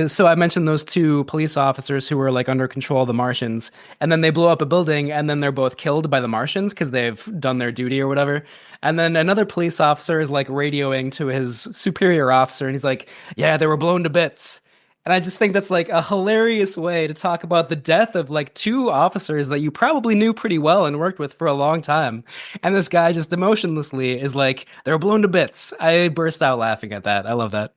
So I mentioned those two police officers who were like under control of the Martians, and then they blow up a building, and then they're both killed by the Martians because they've done their duty or whatever. And then another police officer is like radioing to his superior officer, and he's like, "Yeah, they were blown to bits." And I just think that's like a hilarious way to talk about the death of like two officers that you probably knew pretty well and worked with for a long time. And this guy just emotionlessly is like, "They were blown to bits." I burst out laughing at that. I love that.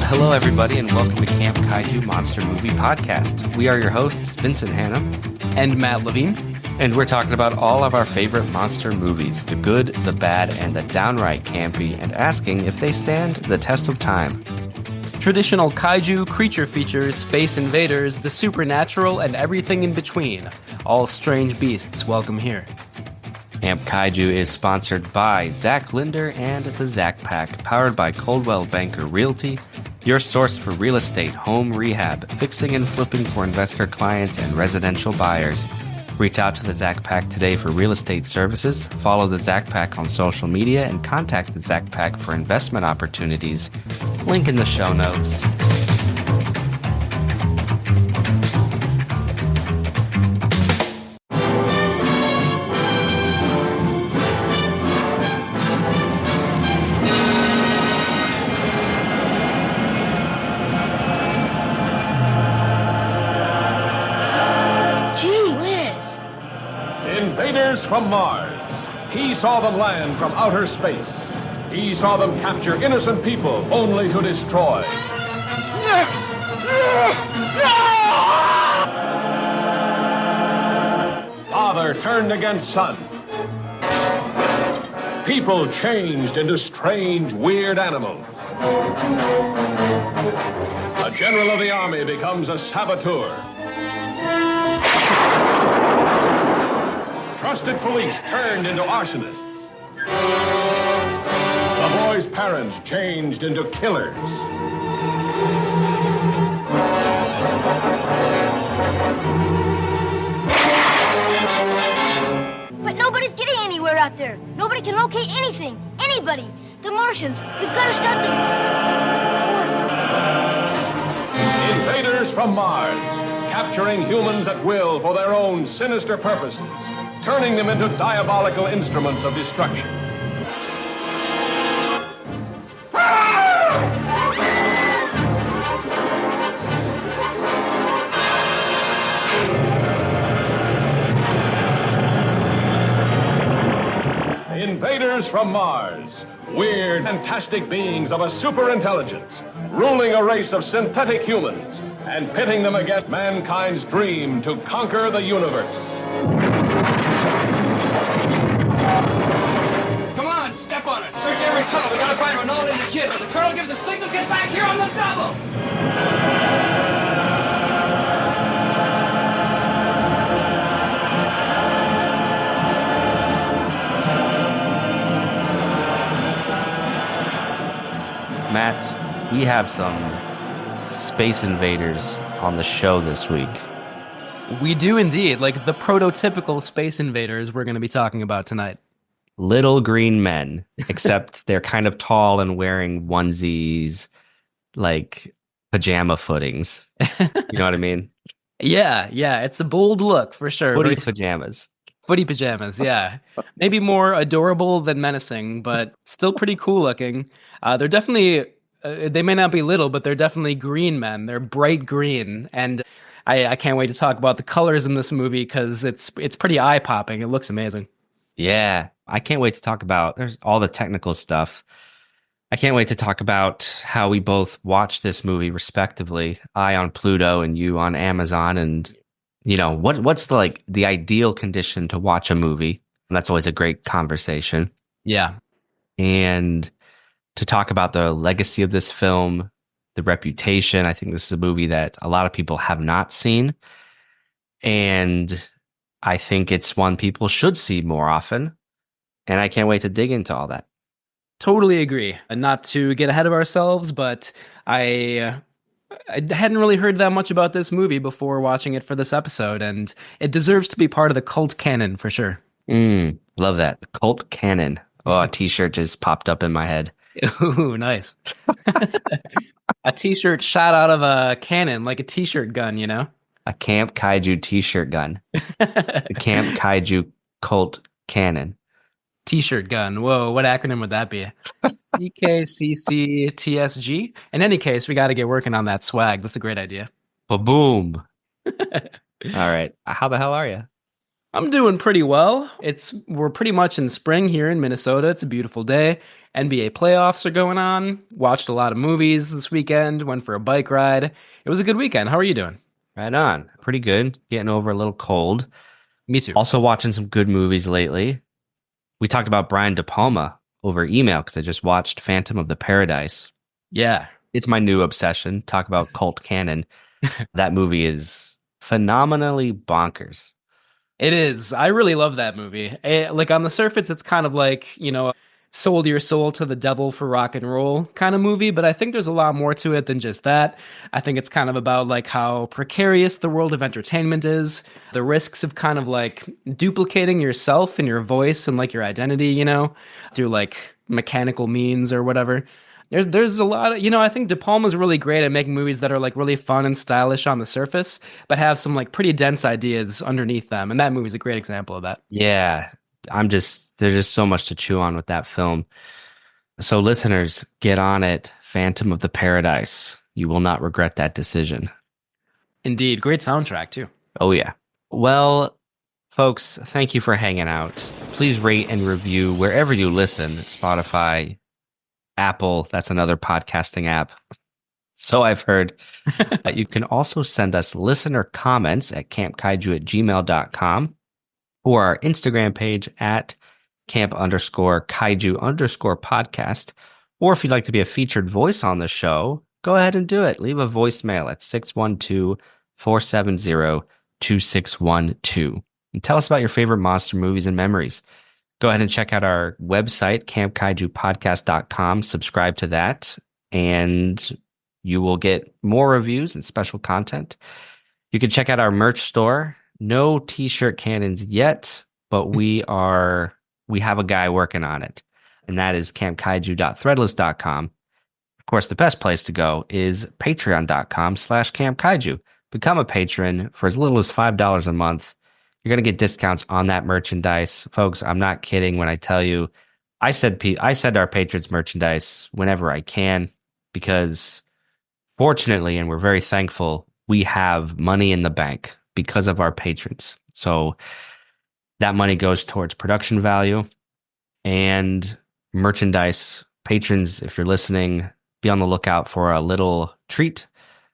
Hello, everybody, and welcome to Camp Kaiju Monster Movie Podcast. We are your hosts, Vincent Hanna And Matt Levine. and we're talking about all of our favorite monster movies, the good, the bad, and the downright campy, and asking if they stand the test of time. Traditional kaiju, creature features, space invaders, the supernatural, and everything in between. All strange beasts welcome here. Camp Kaiju is sponsored by Zach Linder and the Zach Pack, powered by Coldwell Banker Realty, your source for real estate, home rehab, fixing and flipping for investor clients and residential buyers. Reach out to the Zach Pack today for real estate services. Follow the Zach Pack on social media and contact the Zach Pack for investment opportunities. Link in the show notes. Gee whiz! Invaders from Mars. He saw them land from outer space. He saw them capture innocent people only to destroy. Father turned against son. People changed into strange, weird animals. A general of the army becomes a saboteur. Trusted police turned into arsonists. The boy's parents changed into killers. But nobody's getting anywhere out there. Nobody can locate anything. Anybody. The Martians. We've got to stop them. Invaders from Mars, capturing humans at will for their own sinister purposes, turning them into diabolical instruments of destruction. Invaders from Mars, weird, fantastic beings of a superintelligence, ruling a race of synthetic humans and pitting them against mankind's dream to conquer the universe. Come on, step on it. Search every tunnel. We gotta find Ronaldo and the kid. When the colonel gives a signal, get back here on the double. Matt, we have some space invaders on the show this week. We do indeed, like the prototypical space invaders we're going to be talking about tonight. Little green men, except they're kind of tall and wearing onesies, like pajama footings. You know what I mean? Yeah, it's a bold look for sure. Footy Very pajamas. footy pajamas, yeah. Maybe more adorable than menacing, but still pretty cool looking. They're definitely, they may not be little, but they're definitely green men. They're bright green, and I can't wait to talk about the colors in this movie because it's pretty eye popping. It looks amazing. Yeah, I can't wait to talk about there's all the technical stuff. I can't wait to talk about how we both watch this movie respectively. I on Pluto and you on Amazon, and what's the ideal condition to watch a movie. And that's always a great conversation. Yeah. And to talk about the legacy of this film, the reputation. I think this is a movie that a lot of people have not seen. And I think it's one people should see more often. And I can't wait to dig into all that. Totally agree. And not to get ahead of ourselves, but I I hadn't really heard that much about this movie before watching it for this episode, and it deserves to be part of the cult canon for sure. Love that. Cult canon. Oh, a t-shirt just popped up in my head. Ooh, nice. A t-shirt shot out of a cannon, like a t-shirt gun, you know? A Camp Kaiju t-shirt gun. The Camp Kaiju cult cannon. T-shirt gun. Whoa, what acronym would that be? EKCCTSG? In any case, we got to get working on that swag. That's a great idea. Ba-boom. All right. How the hell are you? I'm doing pretty well. We're pretty much in spring here in Minnesota. It's a beautiful day. NBA playoffs are going on. Watched a lot of movies this weekend. Went for a bike ride. It was a good weekend. How are you doing? Right on. Pretty good. Getting over a little cold. Me too. Also watching some good movies lately. We talked about Brian De Palma over email because I just watched Phantom of the Paradise. Yeah. It's my new obsession. Talk about cult canon. That movie is phenomenally bonkers. It is. I really love that movie. Like on the surface, it's kind of like, sold your soul to the devil for rock and roll kind of movie, but I think there's a lot more to it than just that. I think it's kind of about like how precarious the world of entertainment is, the risks of kind of like duplicating yourself and your voice and like your identity, through like mechanical means or whatever. There's a lot of, I think De Palma's really great at making movies that are like really fun and stylish on the surface, but have some like pretty dense ideas underneath them. And that movie's a great example of that. Yeah, there's just so much to chew on with that film. So listeners, get on it. Phantom of the Paradise. You will not regret that decision. Indeed. Great soundtrack too. Oh yeah. Well, folks, thank you for hanging out. Please rate and review wherever you listen. Spotify, Apple, that's another podcasting app. So I've heard. You can also send us listener comments at campkaiju@gmail.com or our Instagram page at camp_kaiju_podcast. Or if you'd like to be a featured voice on the show, go ahead and do it. Leave a voicemail at 612-470-2612 and tell us about your favorite monster movies and memories. Go ahead and check out our website, campkaijupodcast.com. Subscribe to that, and you will get more reviews and special content. You can check out our merch store. No t-shirt cannons yet, but we have a guy working on it, and that is campkaiju.threadless.com. Of course, the best place to go is patreon.com/campkaiju. Become a patron for as little as $5 a month. You're going to get discounts on that merchandise. Folks, I'm not kidding when I tell you, I send our patrons merchandise whenever I can because fortunately, and we're very thankful, we have money in the bank because of our patrons. So that money goes towards production value and merchandise. Patrons, if you're listening, be on the lookout for a little treat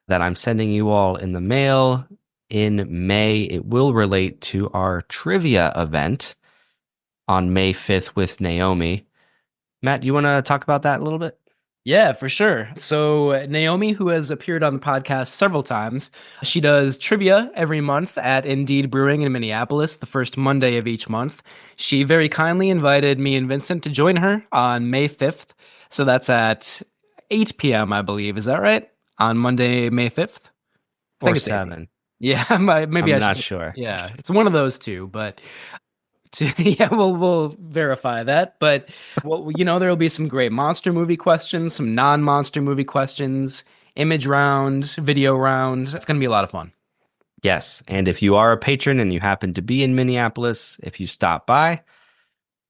that I'm sending you all in the mail in May. It will relate to our trivia event on May 5th with Naomi. Matt, you want to talk about that a little bit? Yeah, for sure. So Naomi, who has appeared on the podcast several times, she does trivia every month at Indeed Brewing in Minneapolis, the first Monday of each month. She very kindly invited me and Vincent to join her on May 5th. So that's at 8 p.m., I believe. Is that right? On Monday, May 5th? I think Or it's 7. Yeah, maybe I'm I not should. sure. Yeah, it's one of those two, but yeah, we'll verify that. But there will be some great monster movie questions, some non-monster movie questions, image round, video round. It's going to be a lot of fun. Yes, and if you are a patron and you happen to be in Minneapolis, if you stop by,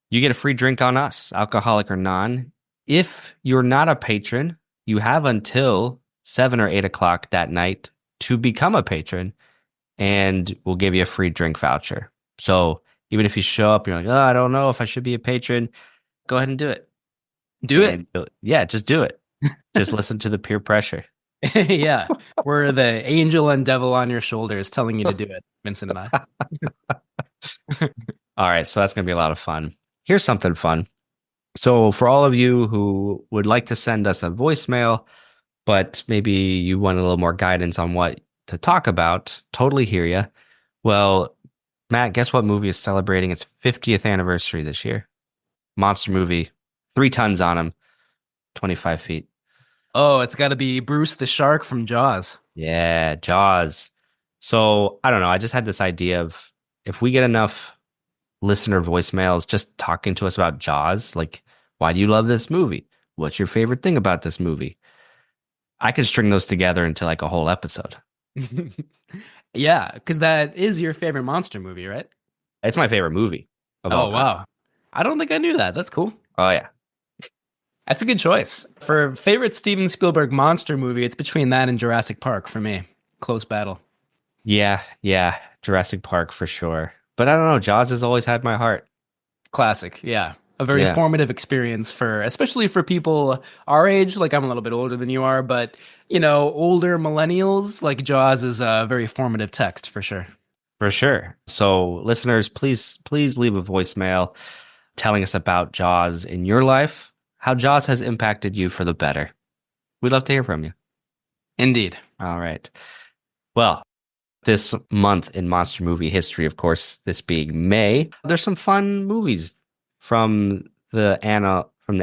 you get a free drink on us, alcoholic or non. If you're not a patron, you have until 7 or 8 o'clock that night to become a patron, and we'll give you a free drink voucher. So even if you show up, you're like, oh, I don't know if I should be a patron, go ahead and do it. Yeah, just do it. Just listen to the peer pressure. Yeah, we're the angel and devil on your shoulders telling you to do it, Vincent and I. All right, so that's going to be a lot of fun. Here's something fun. So for all of you who would like to send us a voicemail, but maybe you want a little more guidance on what to talk about, totally hear you. Well, Matt, guess what movie is celebrating its 50th anniversary this year? Monster movie, 3 tons on him, 25 feet. Oh, it's got to be Bruce the shark from Jaws. Yeah, Jaws. So I don't know. I just had this idea of if we get enough listener voicemails just talking to us about Jaws, like, why do you love this movie? What's your favorite thing about this movie? I could string those together into like a whole episode. Yeah, because that is your favorite monster movie, right? It's my favorite movie of all Oh, time. wow. I don't think I knew that. That's cool. Oh yeah. That's a good choice. For favorite Steven Spielberg monster movie, it's between that and Jurassic Park for me. Close battle. Yeah, yeah. Jurassic Park for sure. But I don't know, Jaws has always had my heart. Classic, yeah. A very Yeah, formative experience for, especially for people our age. Like I'm a little bit older than you are, but older millennials. Like Jaws is a very formative text for sure. for sure. So listeners, please leave a voicemail telling us about Jaws in your life, how Jaws has impacted you for the better. We'd love to hear from you. Indeed. All right. Well, this month in monster movie history, of course, this being May, there's some fun movies from the annals of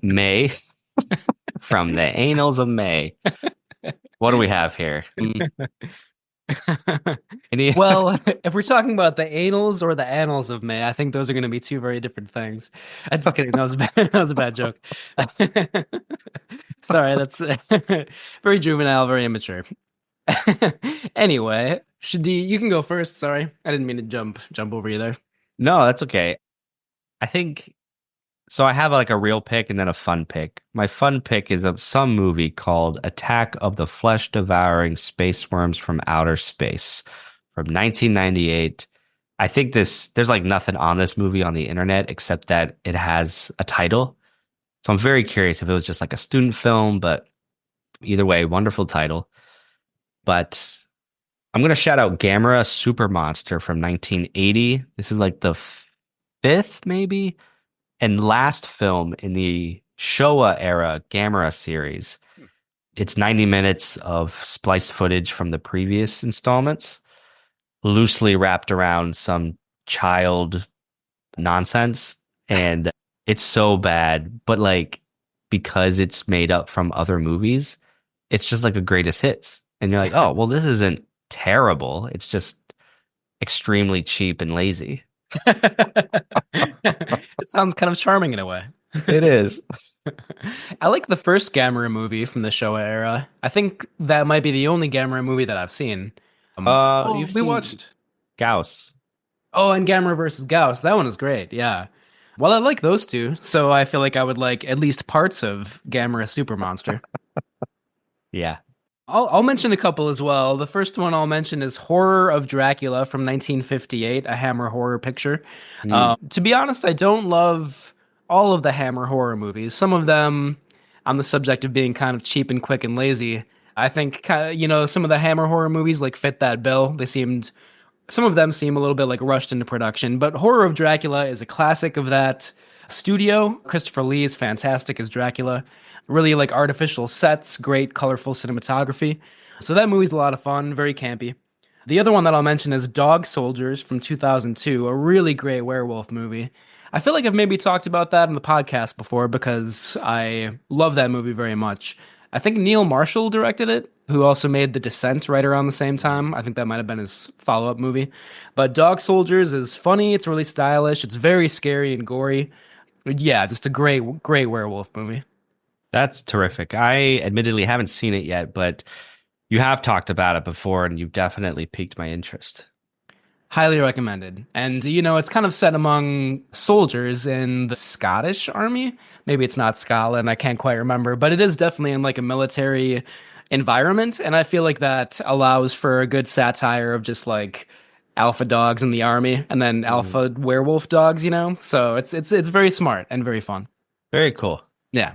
May, from the annals of May. What do we have here? Any Well, if we're talking about the anals or the annals of May, I think those are going to be two very different things. I'm just kidding. That was a bad, that was a bad joke. Sorry, that's very juvenile, very immature. Anyway, you can go first. Sorry, I didn't mean to jump over you there. No, that's okay. I think so. I have like a real pick and then a fun pick. My fun pick is of some movie called Attack of the Flesh Devouring Space Worms from Outer Space from 1998. I think there's like nothing on this movie on the internet except that it has a title. So I'm very curious if it was just like a student film, but either way, wonderful title. But I'm going to shout out Gamera Super Monster from 1980. This is like the fifth, maybe, and last film in the Showa era Gamera series. It's 90 minutes of spliced footage from the previous installments, loosely wrapped around some child nonsense. And it's so bad, but like because it's made up from other movies, it's just like a greatest hits. And you're like, oh, well, this isn't terrible. It's just extremely cheap and lazy. It sounds kind of charming in a way. It is. I like the first Gamera movie from the Showa era. I think that might be the only Gamera movie that I've seen. You've We seen watched. Gauss. Oh, and Gamera versus Gauss. That one is great. Yeah. Well, I like those two, so I feel like I would like at least parts of Gamera Super Monster. Yeah. I'll mention a couple as well. The first one I'll mention is Horror of Dracula from 1958, a Hammer horror picture. To be honest, I don't love all of the Hammer horror movies. Some of them, on the subject of being kind of cheap and quick and lazy, I think some of the Hammer horror movies like fit that bill. Some of them seem a little bit like rushed into production, but Horror of Dracula is a classic of that studio. Christopher Lee is fantastic as Dracula. Really like artificial sets, great colorful cinematography. So that movie's a lot of fun, very campy. The other one that I'll mention is Dog Soldiers from 2002, a really great werewolf movie. I feel like I've maybe talked about that in the podcast before because I love that movie very much. I think Neil Marshall directed it, who also made The Descent right around the same time. I think that might have been his follow-up movie. But Dog Soldiers is funny, it's really stylish, it's very scary and gory. Yeah, just a great werewolf movie. That's terrific. I admittedly haven't seen it yet, but you have talked about it before and you've definitely piqued my interest. Highly recommended. And, it's kind of set among soldiers in the Scottish army. Maybe it's not Scotland, I can't quite remember, but it is definitely in like a military environment. And I feel like that allows for a good satire of just like alpha dogs in the army and then alpha werewolf dogs. So it's very smart and very fun. Very cool. Yeah.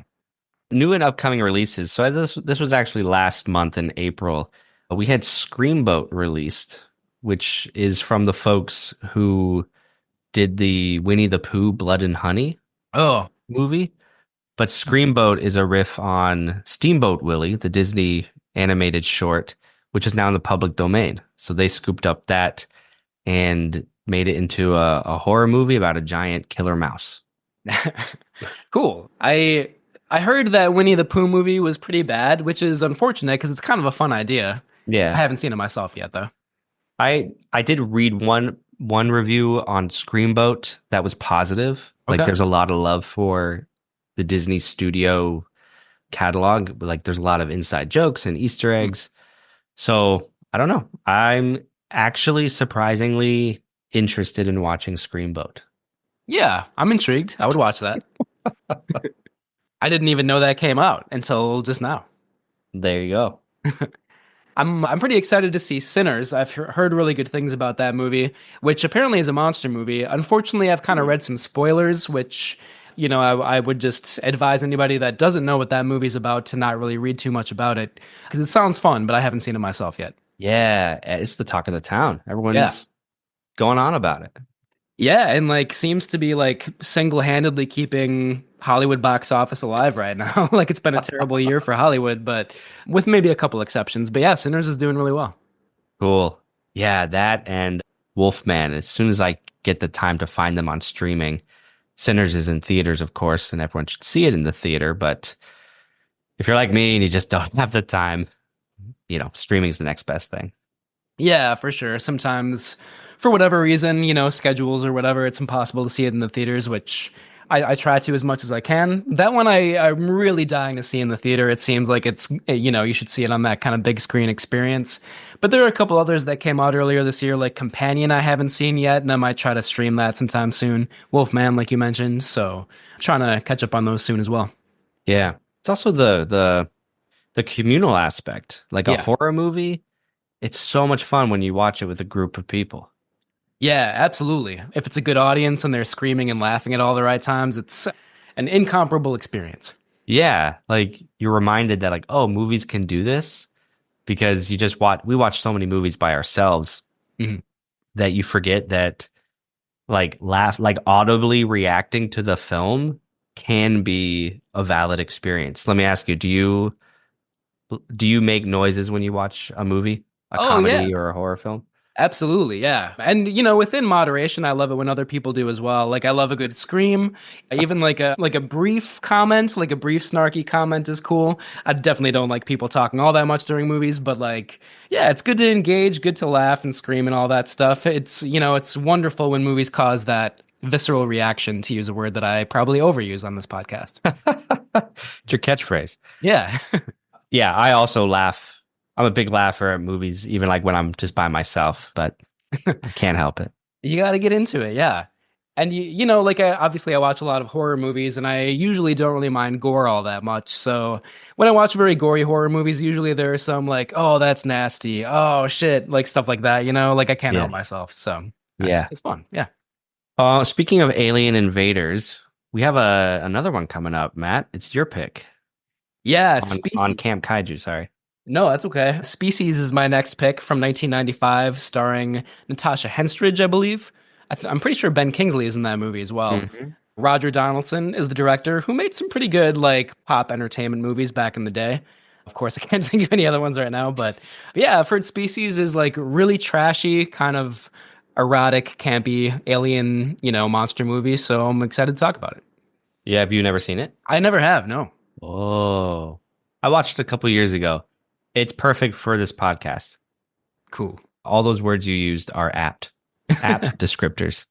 New and upcoming releases. So this was actually last month in April. We had Screamboat released, which is from the folks who did the Winnie the Pooh Blood and Honey Oh, movie. But Screamboat is a riff on Steamboat Willie, the Disney animated short, which is now in the public domain. So they scooped up that and made it into a horror movie about a giant killer mouse. cool. I I heard that Winnie the Pooh movie was pretty bad, which is unfortunate because it's kind of a fun idea. I Yeah. haven't seen it myself yet, though. I did read one review on Screamboat that was positive. Like Okay. there's a lot of love for the Disney Studio catalog, but like there's a lot of inside jokes and Easter eggs. So I don't know. I'm actually surprisingly interested in watching Screamboat. Yeah, I'm intrigued. I would watch that. I didn't even know that came out until just now. There you go. I'm pretty excited to see Sinners. I've heard really good things about that movie, which apparently is a monster movie. Unfortunately, I've kind of read some spoilers, which I would just advise anybody that doesn't know what that movie's about to not really read too much about it because it sounds fun, but I haven't seen it myself yet. Yeah, it's the talk of the town. Yeah. Everyone's going on about it. Yeah, and like seems to be like single-handedly keeping Hollywood box office alive right now. Like it's been a terrible year for Hollywood, but with maybe a couple exceptions. But yeah, Sinners is doing really well. Cool. Yeah, that and Wolfman. As soon as I get the time to find them on streaming, Sinners is in theaters, of course, and everyone should see it in the theater. But if you're like me and you just don't have the time, streaming's the next best thing. Yeah, for sure. Sometimes, for whatever reason, schedules or whatever, it's impossible to see it in the theaters, which I try to as much as I can. That one I'm really dying to see in the theater. It seems like you should see it on that kind of big screen experience. But there are a couple others that came out earlier this year, like Companion, I haven't seen yet, and I might try to stream that sometime soon. Wolfman, like you mentioned. So, trying to catch up on those soon as well. Yeah. It's also the communal aspect. Like a Yeah. horror movie, it's so much fun when you watch it with a group of people. Yeah, absolutely. If it's a good audience and they're screaming and laughing at all the right times, it's an incomparable experience. Yeah, like you're reminded that like, oh, movies can do this because we watch so many movies by ourselves Mhm. that you forget that like audibly reacting to the film can be a valid experience. Let me ask you, do you make noises when you watch a movie, a Oh, yeah. comedy or a horror film? Absolutely, yeah. And within moderation, I love it when other people do as well. Like I love a good scream. Even like a brief comment, like a brief snarky comment is cool. I definitely don't like people talking all that much during movies, but like yeah, it's good to engage, good to laugh and scream and all that stuff. It's wonderful when movies cause that visceral reaction, to use a word that I probably overuse on this podcast. It's your catchphrase. Yeah. Yeah, I also laugh. I'm a big laugher at movies, even like when I'm just by myself, but I can't help it. You got to get into it, yeah. And like obviously I watch a lot of horror movies, and I usually don't really mind gore all that much. So when I watch very gory horror movies, usually there are some like, oh, that's nasty, oh shit, like stuff like that. Like I can't Yeah. help myself. So Yeah. it's fun, yeah. Speaking of Alien Invaders, we have another one coming up, Matt. It's your pick Yeah, on Camp Kaiju. Sorry. No, that's okay. Species is my next pick from 1995, starring Natasha Henstridge, I believe. I'm pretty sure Ben Kingsley is in that movie as well. Mhm. Roger Donaldson is the director, who made some pretty good like pop entertainment movies back in the day. Of course, I can't think of any other ones right now, but yeah, I've heard Species is like really trashy, kind of erotic, campy alien, monster movie. So I'm excited to talk about it. Yeah, have you never seen it? I never have, no. Oh, I watched it a couple years ago. It's perfect for this podcast. Cool. All those words you used are apt descriptors.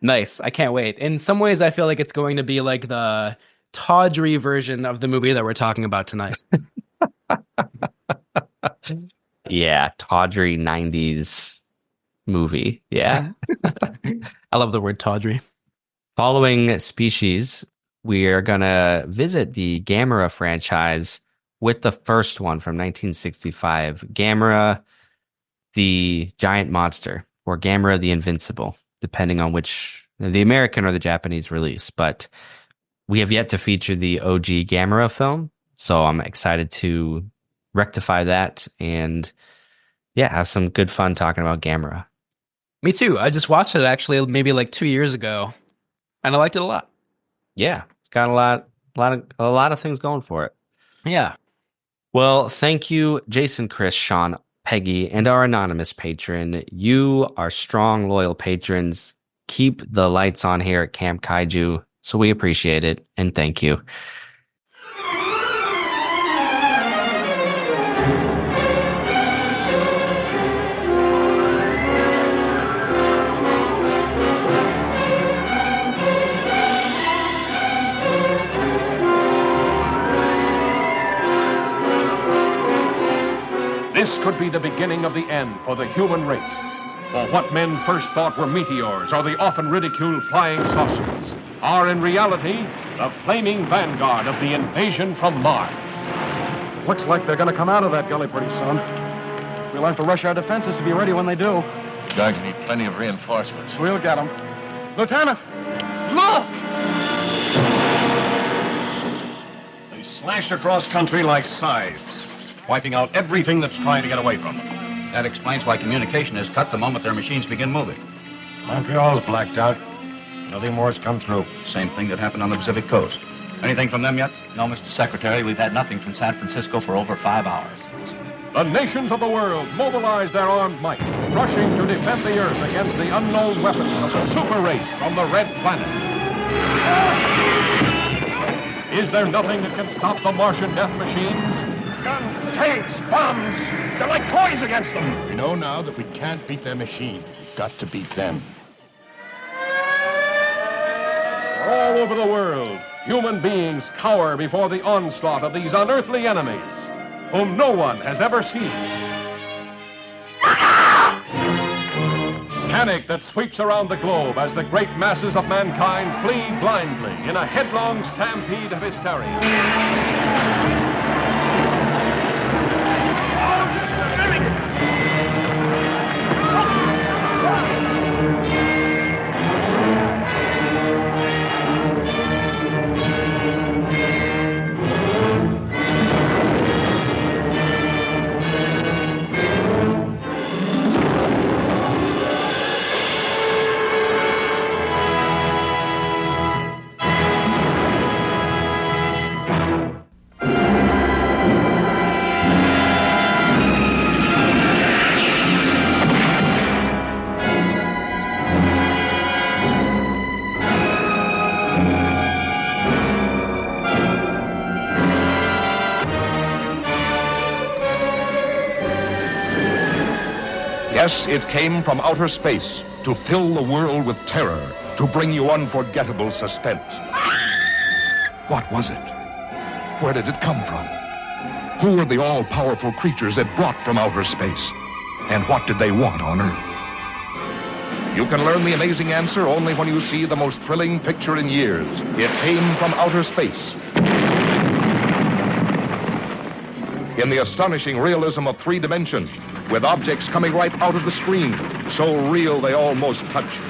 Nice. I can't wait. In some ways, I feel like it's going to be like the tawdry version of the movie that we're talking about tonight. Yeah, tawdry 90s movie. Yeah. I love the word tawdry. Following Species, we are going to visit the Gamera franchise with the first one from 1965, Gamera the Giant Monster, or Gamera the Invincible, depending on which, the American or the Japanese release. But we have yet to feature the OG Gamera film, so I'm excited to rectify that and, yeah, have some good fun talking about Gamera. Me too. I just watched it actually maybe like 2 years ago, and I liked it a lot. Yeah, it's got a lot of things going for it. Yeah. Well, thank you, Jason, Chris, Sean, Peggy, and our anonymous patron. You are strong, loyal patrons. Keep the lights on here at Camp Kaiju, so we appreciate it, and thank you. This could be the beginning of the end for the human race. For what men first thought were meteors or the often ridiculed flying saucers are in reality the flaming vanguard of the invasion from Mars. Looks like they're going to come out of that gully pretty soon. We'll have to rush our defenses to be ready when they do. Going to need plenty of reinforcements. We'll get them. Lieutenant, look! They slash across country like scythes, wiping out everything that's trying to get away from them. That explains why communication is cut the moment their machines begin moving. Montreal's blacked out. Nothing more's come through. Same thing that happened on the Pacific coast. Anything from them yet? No, Mr. Secretary. We've had nothing from San Francisco for over 5 hours. The nations of the world mobilize their armed might, rushing to defend the Earth against the unknown weapons of the super race from the Red Planet. Is there nothing that can stop the Martian death machines? Guns, tanks, bombs. They're like toys against them. We know now that we can't beat their machine. We've got to beat them. All over the world, human beings cower before the onslaught of these unearthly enemies, whom no one has ever seen. Panic that sweeps around the globe as the great masses of mankind flee blindly in a headlong stampede of hysteria. Yes, it came from outer space to fill the world with terror, to bring you unforgettable suspense. What was it? Where did it come from? Who were the all-powerful creatures it brought from outer space? And what did they want on Earth? You can learn the amazing answer only when you see the most thrilling picture in years. It came from outer space. In the astonishing realism of 3 dimension, with objects coming right out of the screen, so real they almost touch you.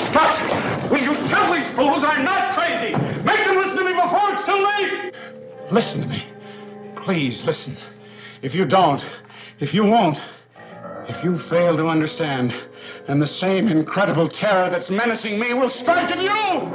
Stop! Will you tell these fools I'm not crazy? Make them listen to me before it's too late! Listen to me. Please listen. If you don't, if you won't, if you fail to understand, then the same incredible terror that's menacing me will strike at you!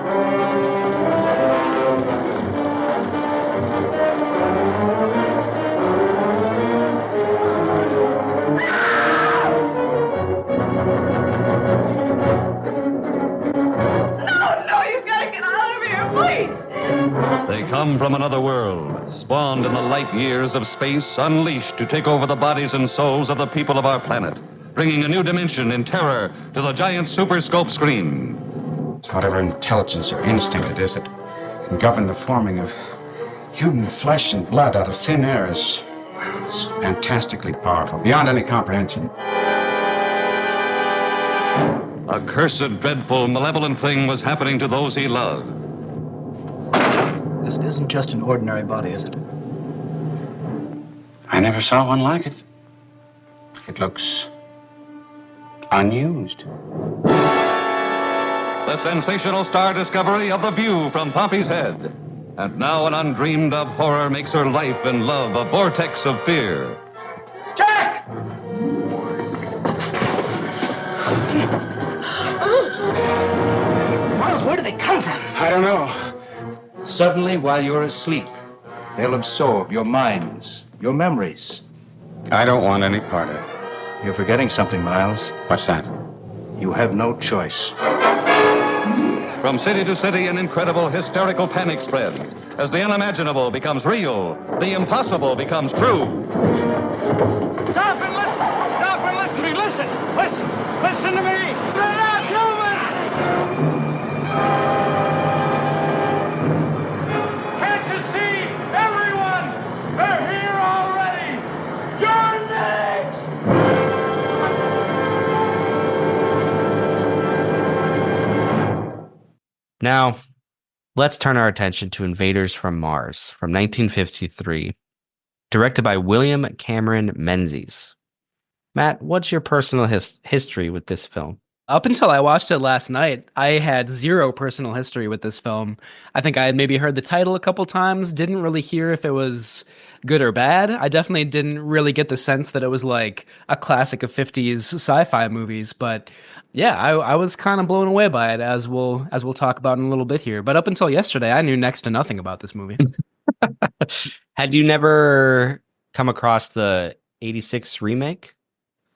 They come from another world, spawned in the light years of space, unleashed to take over the bodies and souls of the people of our planet, bringing a new dimension in terror to the giant super scope screen. Whatever intelligence or instinct it is that can govern the forming of human flesh and blood out of thin air is fantastically powerful, beyond any comprehension. A cursed, dreadful, malevolent thing was happening to those he loved. This isn't just an ordinary body, is it? I never saw one like it. It looks unused. The sensational star discovery of The View from Pompey's Head. And now an undreamed of horror makes her life and love a vortex of fear. Jack! Miles, where do they come from? I don't know. Suddenly, while you're asleep, they'll absorb your minds, your memories. I don't want any part of it. You're forgetting something, Miles. What's that? You have no choice. From city to city, an incredible hysterical panic spreads. As the unimaginable becomes real, the impossible becomes true. Stop and listen! Stop and listen to me! Listen! Listen! Listen to me! They're not human! Can't you see? Everyone! They're here already! You're next! Now, let's turn our attention to Invaders from Mars from 1953, directed by William Cameron Menzies. Matt, what's your personal history with this film? Up until I watched it last night, I had zero personal history with this film. I think I had maybe heard the title a couple times, didn't really hear if it was good or bad. I definitely didn't really get the sense that it was like a classic of 50s sci-fi movies, but yeah, I was kind of blown away by it as we'll talk about in a little bit here. But up until yesterday, I knew next to nothing about this movie. Had you never come across the 86 remake?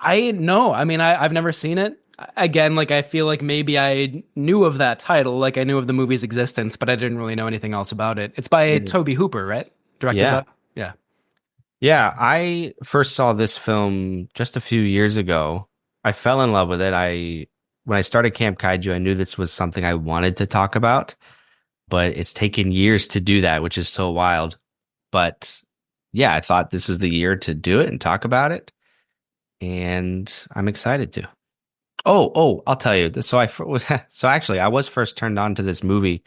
No, I mean, I've never seen it. Again, like I feel like maybe I knew of that title, like I knew of the movie's existence, but I didn't really know anything else about it. It's by Tobe Hooper, right? Directed Yeah. by? Yeah. Yeah, I first saw this film just a few years ago. I fell in love with it. When I started Camp Kaiju, I knew this was something I wanted to talk about, but it's taken years to do that, which is so wild. But yeah, I thought this was the year to do it and talk about it, and I'm excited to. I'll tell you. So actually, I was first turned on to this movie.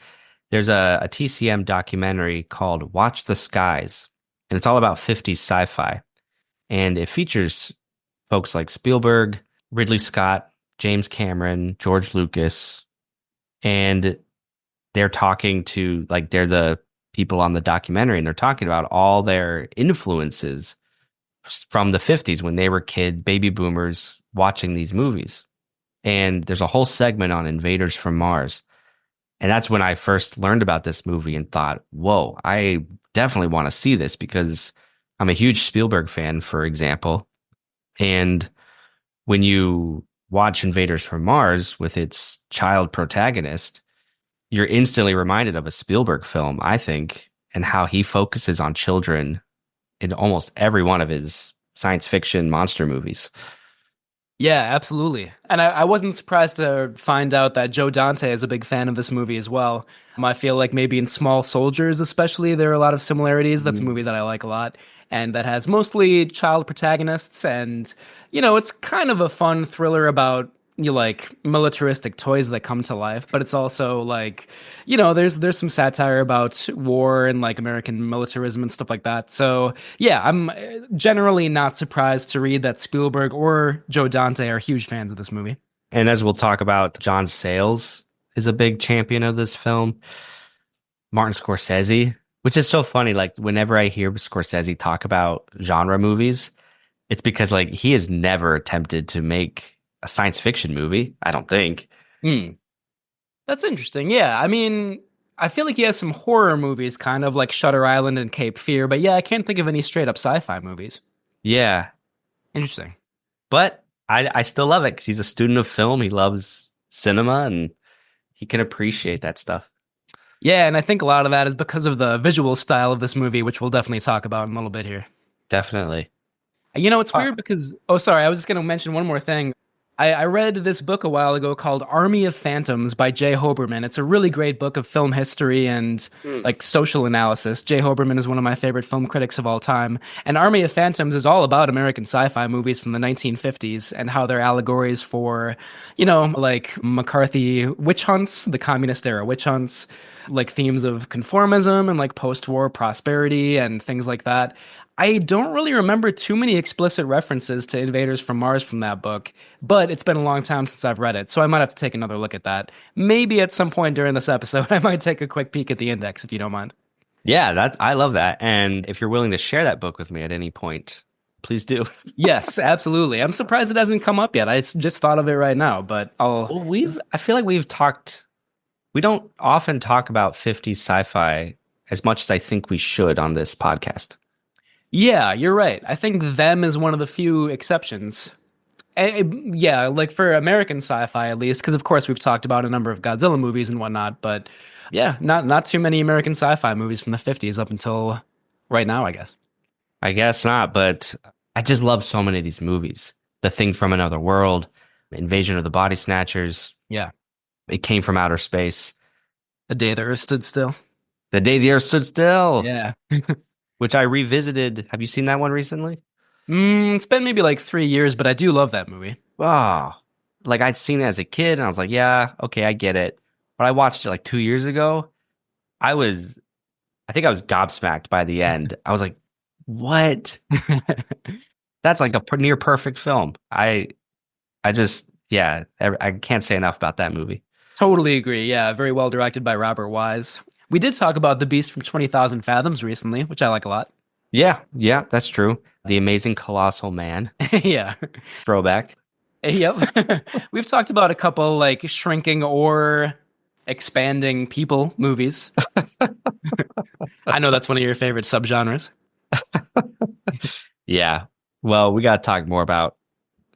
There's a TCM documentary called Watch the Skies, and it's all about 50s sci-fi. And it features folks like Spielberg, Ridley Scott, James Cameron, George Lucas, and they're talking to, like, they're the people on the documentary, and they're talking about all their influences from the 50s when they were baby boomers watching these movies. And there's a whole segment on Invaders from Mars. And that's when I first learned about this movie and thought, whoa, I definitely want to see this because I'm a huge Spielberg fan, for example. And when you watch Invaders from Mars with its child protagonist, you're instantly reminded of a Spielberg film, I think, and how he focuses on children in almost every one of his science fiction monster movies. Yeah, absolutely. And I wasn't surprised to find out that Joe Dante is a big fan of this movie as well. I feel like maybe in Small Soldiers, especially, there are a lot of similarities. That's a movie that I like a lot, and that has mostly child protagonists. And, it's kind of a fun thriller about like militaristic toys that come to life, but it's also like, there's some satire about war and like American militarism and stuff like that. So yeah, I'm generally not surprised to read that Spielberg or Joe Dante are huge fans of this movie. And as we'll talk about, John Sayles is a big champion of this film. Martin Scorsese, which is so funny. Like whenever I hear Scorsese talk about genre movies, it's because like he has never attempted to make a science fiction movie, I don't think. That's interesting. Yeah, I mean, I feel like he has some horror movies, kind of like Shutter Island and Cape Fear, but yeah, I can't think of any straight up sci-fi movies. Yeah. Interesting. But I still love it because he's a student of film. He loves cinema and he can appreciate that stuff. Yeah, and I think a lot of that is because of the visual style of this movie, which we'll definitely talk about in a little bit here. Definitely. It's weird because, sorry, I was just going to mention one more thing. I read this book a while ago called Army of Phantoms by Jay Hoberman. It's a really great book of film history and like social analysis. Jay Hoberman is one of my favorite film critics of all time. And Army of Phantoms is all about American sci-fi movies from the 1950s and how they're allegories for, like McCarthy witch hunts, the communist era witch hunts, like themes of conformism and like post-war prosperity and things like that. I don't really remember too many explicit references to Invaders from Mars from that book, but it's been a long time since I've read it, so I might have to take another look at that. Maybe at some point during this episode, I might take a quick peek at the index, if you don't mind. Yeah, I love that. And if you're willing to share that book with me at any point, please do. Yes, absolutely. I'm surprised it hasn't come up yet. I just thought of it right now, but I feel like we don't often talk about 50s sci-fi as much as I think we should on this podcast. Yeah, you're right. I think Them is one of the few exceptions. Yeah, like for American sci-fi at least, because of course we've talked about a number of Godzilla movies and whatnot, but yeah, not too many American sci-fi movies from the 50s up until right now, I guess. I guess not, but I just love so many of these movies. The Thing from Another World, Invasion of the Body Snatchers. Yeah. It Came from Outer Space. The Day the Earth Stood Still. The Day the Earth Stood Still. Yeah. Which I revisited. Have you seen that one recently? It's been maybe like 3 years, but I do love that movie. Oh, like I'd seen it as a kid and I was like, yeah, okay, I get it. But I watched it like 2 years ago. I think I was gobsmacked by the end. I was like, what? That's like a near perfect film. I can't say enough about that movie. Totally agree. Yeah, very well directed by Robert Wise. We did talk about The Beast from 20,000 Fathoms recently, which I like a lot. Yeah, that's true. The Amazing Colossal Man. Yeah. Throwback. Yep. We've talked about a couple like shrinking or expanding people movies. I know that's one of your favorite subgenres. Yeah. Well, we got to talk more about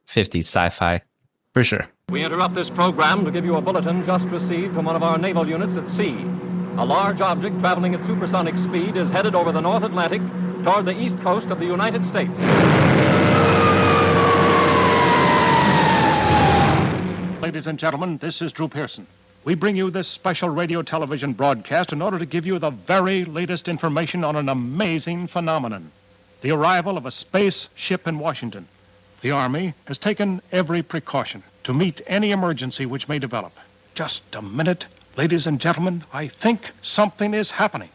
50s sci-fi. For sure. We interrupt this program to give you a bulletin just received from one of our naval units at sea. A large object traveling at supersonic speed is headed over the North Atlantic toward the east coast of the United States. Ladies and gentlemen, this is Drew Pearson. We bring you this special radio television broadcast in order to give you the very latest information on an amazing phenomenon, the arrival of a space ship in Washington. The Army has taken every precaution to meet any emergency which may develop. Just a minute, ladies and gentlemen, I think something is happening.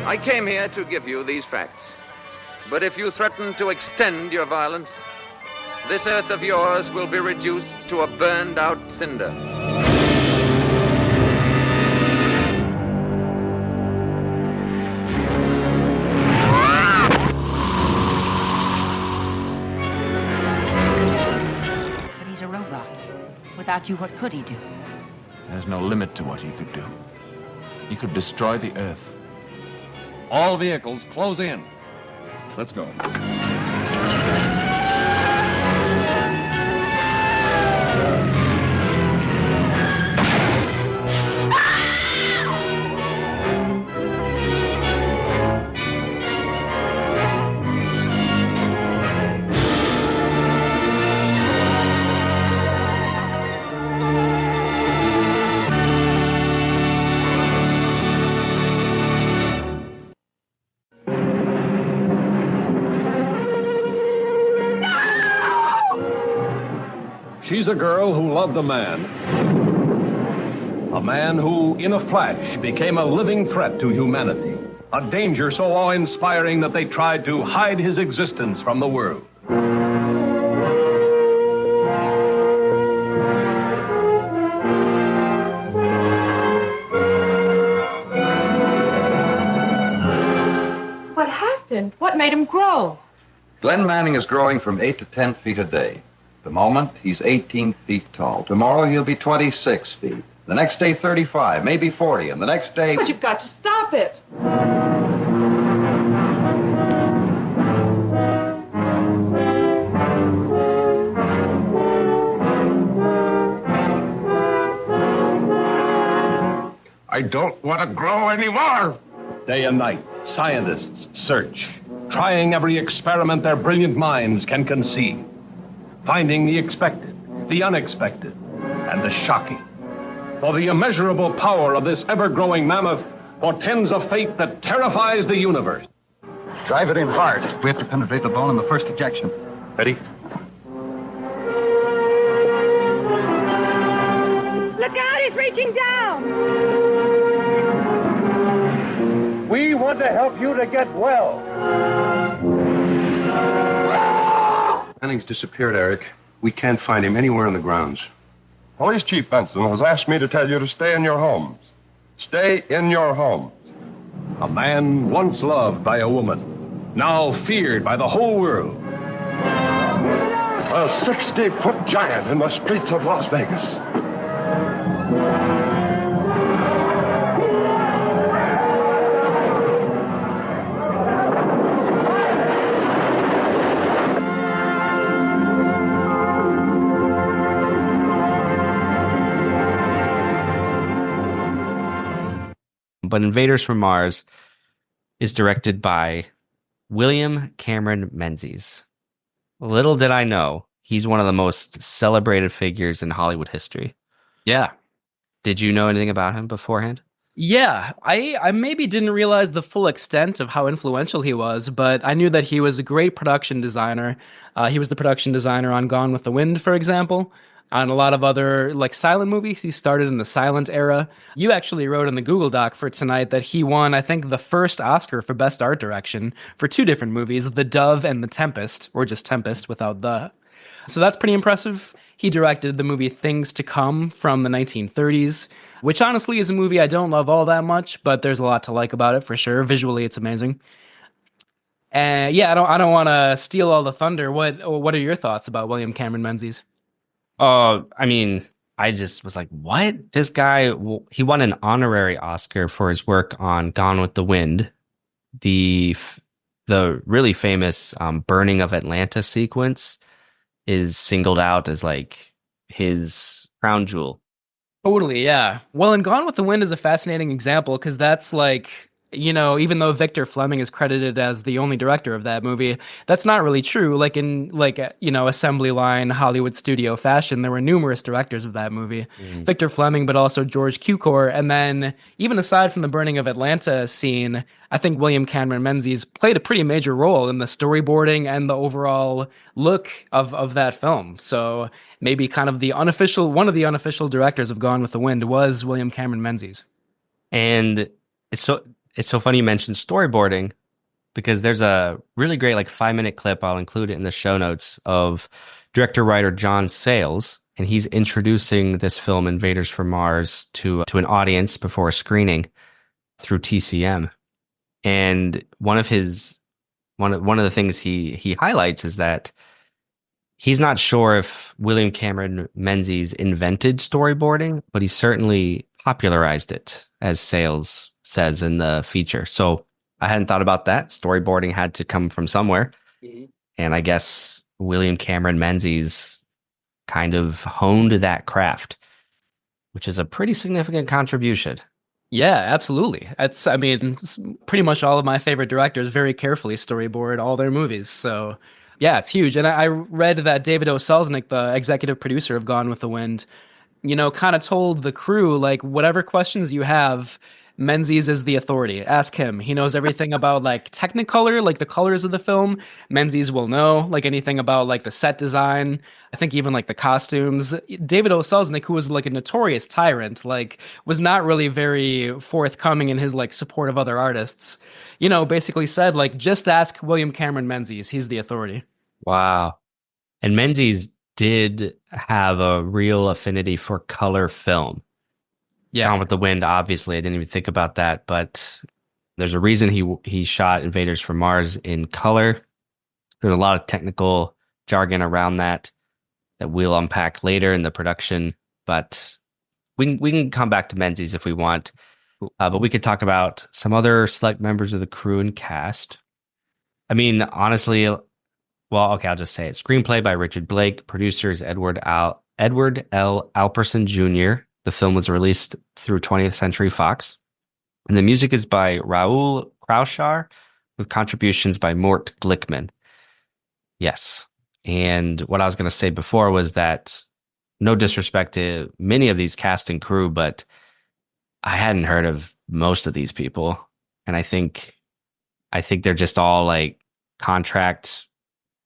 I came here to give you these facts. But if you threaten to extend your violence, this earth of yours will be reduced to a burned-out cinder. But he's a robot. Without you, what could he do? There's no limit to what he could do. He could destroy the Earth. All vehicles, close in. Let's go. She's a girl who loved a man. A man who, in a flash, became a living threat to humanity. A danger so awe-inspiring that they tried to hide his existence from the world. What happened? What made him grow? Glenn Manning is growing from 8 to 10 feet a day. The moment, he's 18 feet tall. Tomorrow, he'll be 26 feet. The next day, 35, maybe 40. And the next day... But you've got to stop it. I don't want to grow anymore. Day and night, scientists search, trying every experiment their brilliant minds can conceive. Finding the expected, the unexpected, and the shocking. For the immeasurable power of this ever-growing mammoth portends a fate that terrifies the universe. Drive it in hard. We have to penetrate the bone in the first ejection. Ready? Look out, he's reaching down. We want to help you to get well. Manning's disappeared, Eric. We can't find him anywhere on the grounds. Police Chief Benson has asked me to tell you to stay in your homes. Stay in your home. A man once loved by a woman, now feared by the whole world. A 60-foot giant in the streets of Las Vegas. But Invaders from Mars is directed by William Cameron Menzies. Little did I know, he's one of the most celebrated figures in Hollywood history. Yeah. Did you know anything about him beforehand? Yeah, I maybe didn't realize the full extent of how influential he was, but I knew that he was a great production designer. He was the production designer on Gone with the Wind, for example, on a lot of other like silent movies. He started in the silent era. You actually wrote in the Google Doc for tonight that he won, I think, the first Oscar for Best Art Direction for two different movies, The Dove and The Tempest, or just Tempest without the. So that's pretty impressive. He directed the movie Things to Come from the 1930s, which honestly is a movie I don't love all that much, but there's a lot to like about it for sure. Visually, it's amazing. And yeah, I don't want to steal all the thunder. What are your thoughts about William Cameron Menzies? I mean, I just was like, what? This guy, he won an honorary Oscar for his work on Gone with the Wind, the really famous burning of Atlanta sequence is singled out as like his crown jewel. Totally, yeah. Well, and Gone with the Wind is a fascinating example because that's like, even though Victor Fleming is credited as the only director of that movie, that's not really true. Like in assembly line Hollywood studio fashion, there were numerous directors of that movie. Victor Fleming, but also George Cukor. And then even aside from the burning of Atlanta scene, I think William Cameron Menzies played a pretty major role in the storyboarding and the overall look of that film. So maybe kind of one of the unofficial directors of Gone with the Wind was William Cameron Menzies. And it's so funny you mentioned storyboarding because there's a really great like 5-minute clip. I'll include it in the show notes of director-writer John Sayles, and he's introducing this film Invaders from Mars to an audience before a screening through TCM. And one of the things he highlights is that he's not sure if William Cameron Menzies invented storyboarding, but he certainly popularized it, as Sayles says in the feature. So I hadn't thought about that. Storyboarding had to come from somewhere. And I guess William Cameron Menzies kind of honed that craft, which is a pretty significant contribution. Yeah, absolutely. Pretty much all of my favorite directors very carefully storyboard all their movies. So yeah, it's huge. And I read that David O. Selznick, the executive producer of Gone with the Wind, kind of told the crew, like, whatever questions you have, Menzies is the authority. Ask him. He knows everything about like Technicolor, like the colors of the film. Menzies will know like anything about like the set design. I think even like the costumes. David O. Selznick, who was like a notorious tyrant, like was not really very forthcoming in his like support of other artists. Basically said like just ask William Cameron Menzies. He's the authority. Wow. And Menzies did have a real affinity for color film. Yeah. Gone with the Wind, obviously, I didn't even think about that, but there's a reason he shot Invaders from Mars in color. There's a lot of technical jargon around that we'll unpack later in the production, but we can come back to Menzies if we want. But we could talk about some other select members of the crew and cast. I mean, honestly, well, okay, I'll just say it. Screenplay by Richard Blake, producers Edward L. Alperson Jr. The film was released through 20th Century Fox. And the music is by Raoul Krauschar with contributions by Mort Glickman. Yes. And what I was going to say before was that no disrespect to many of these cast and crew, but I hadn't heard of most of these people. And I think they're just all like contract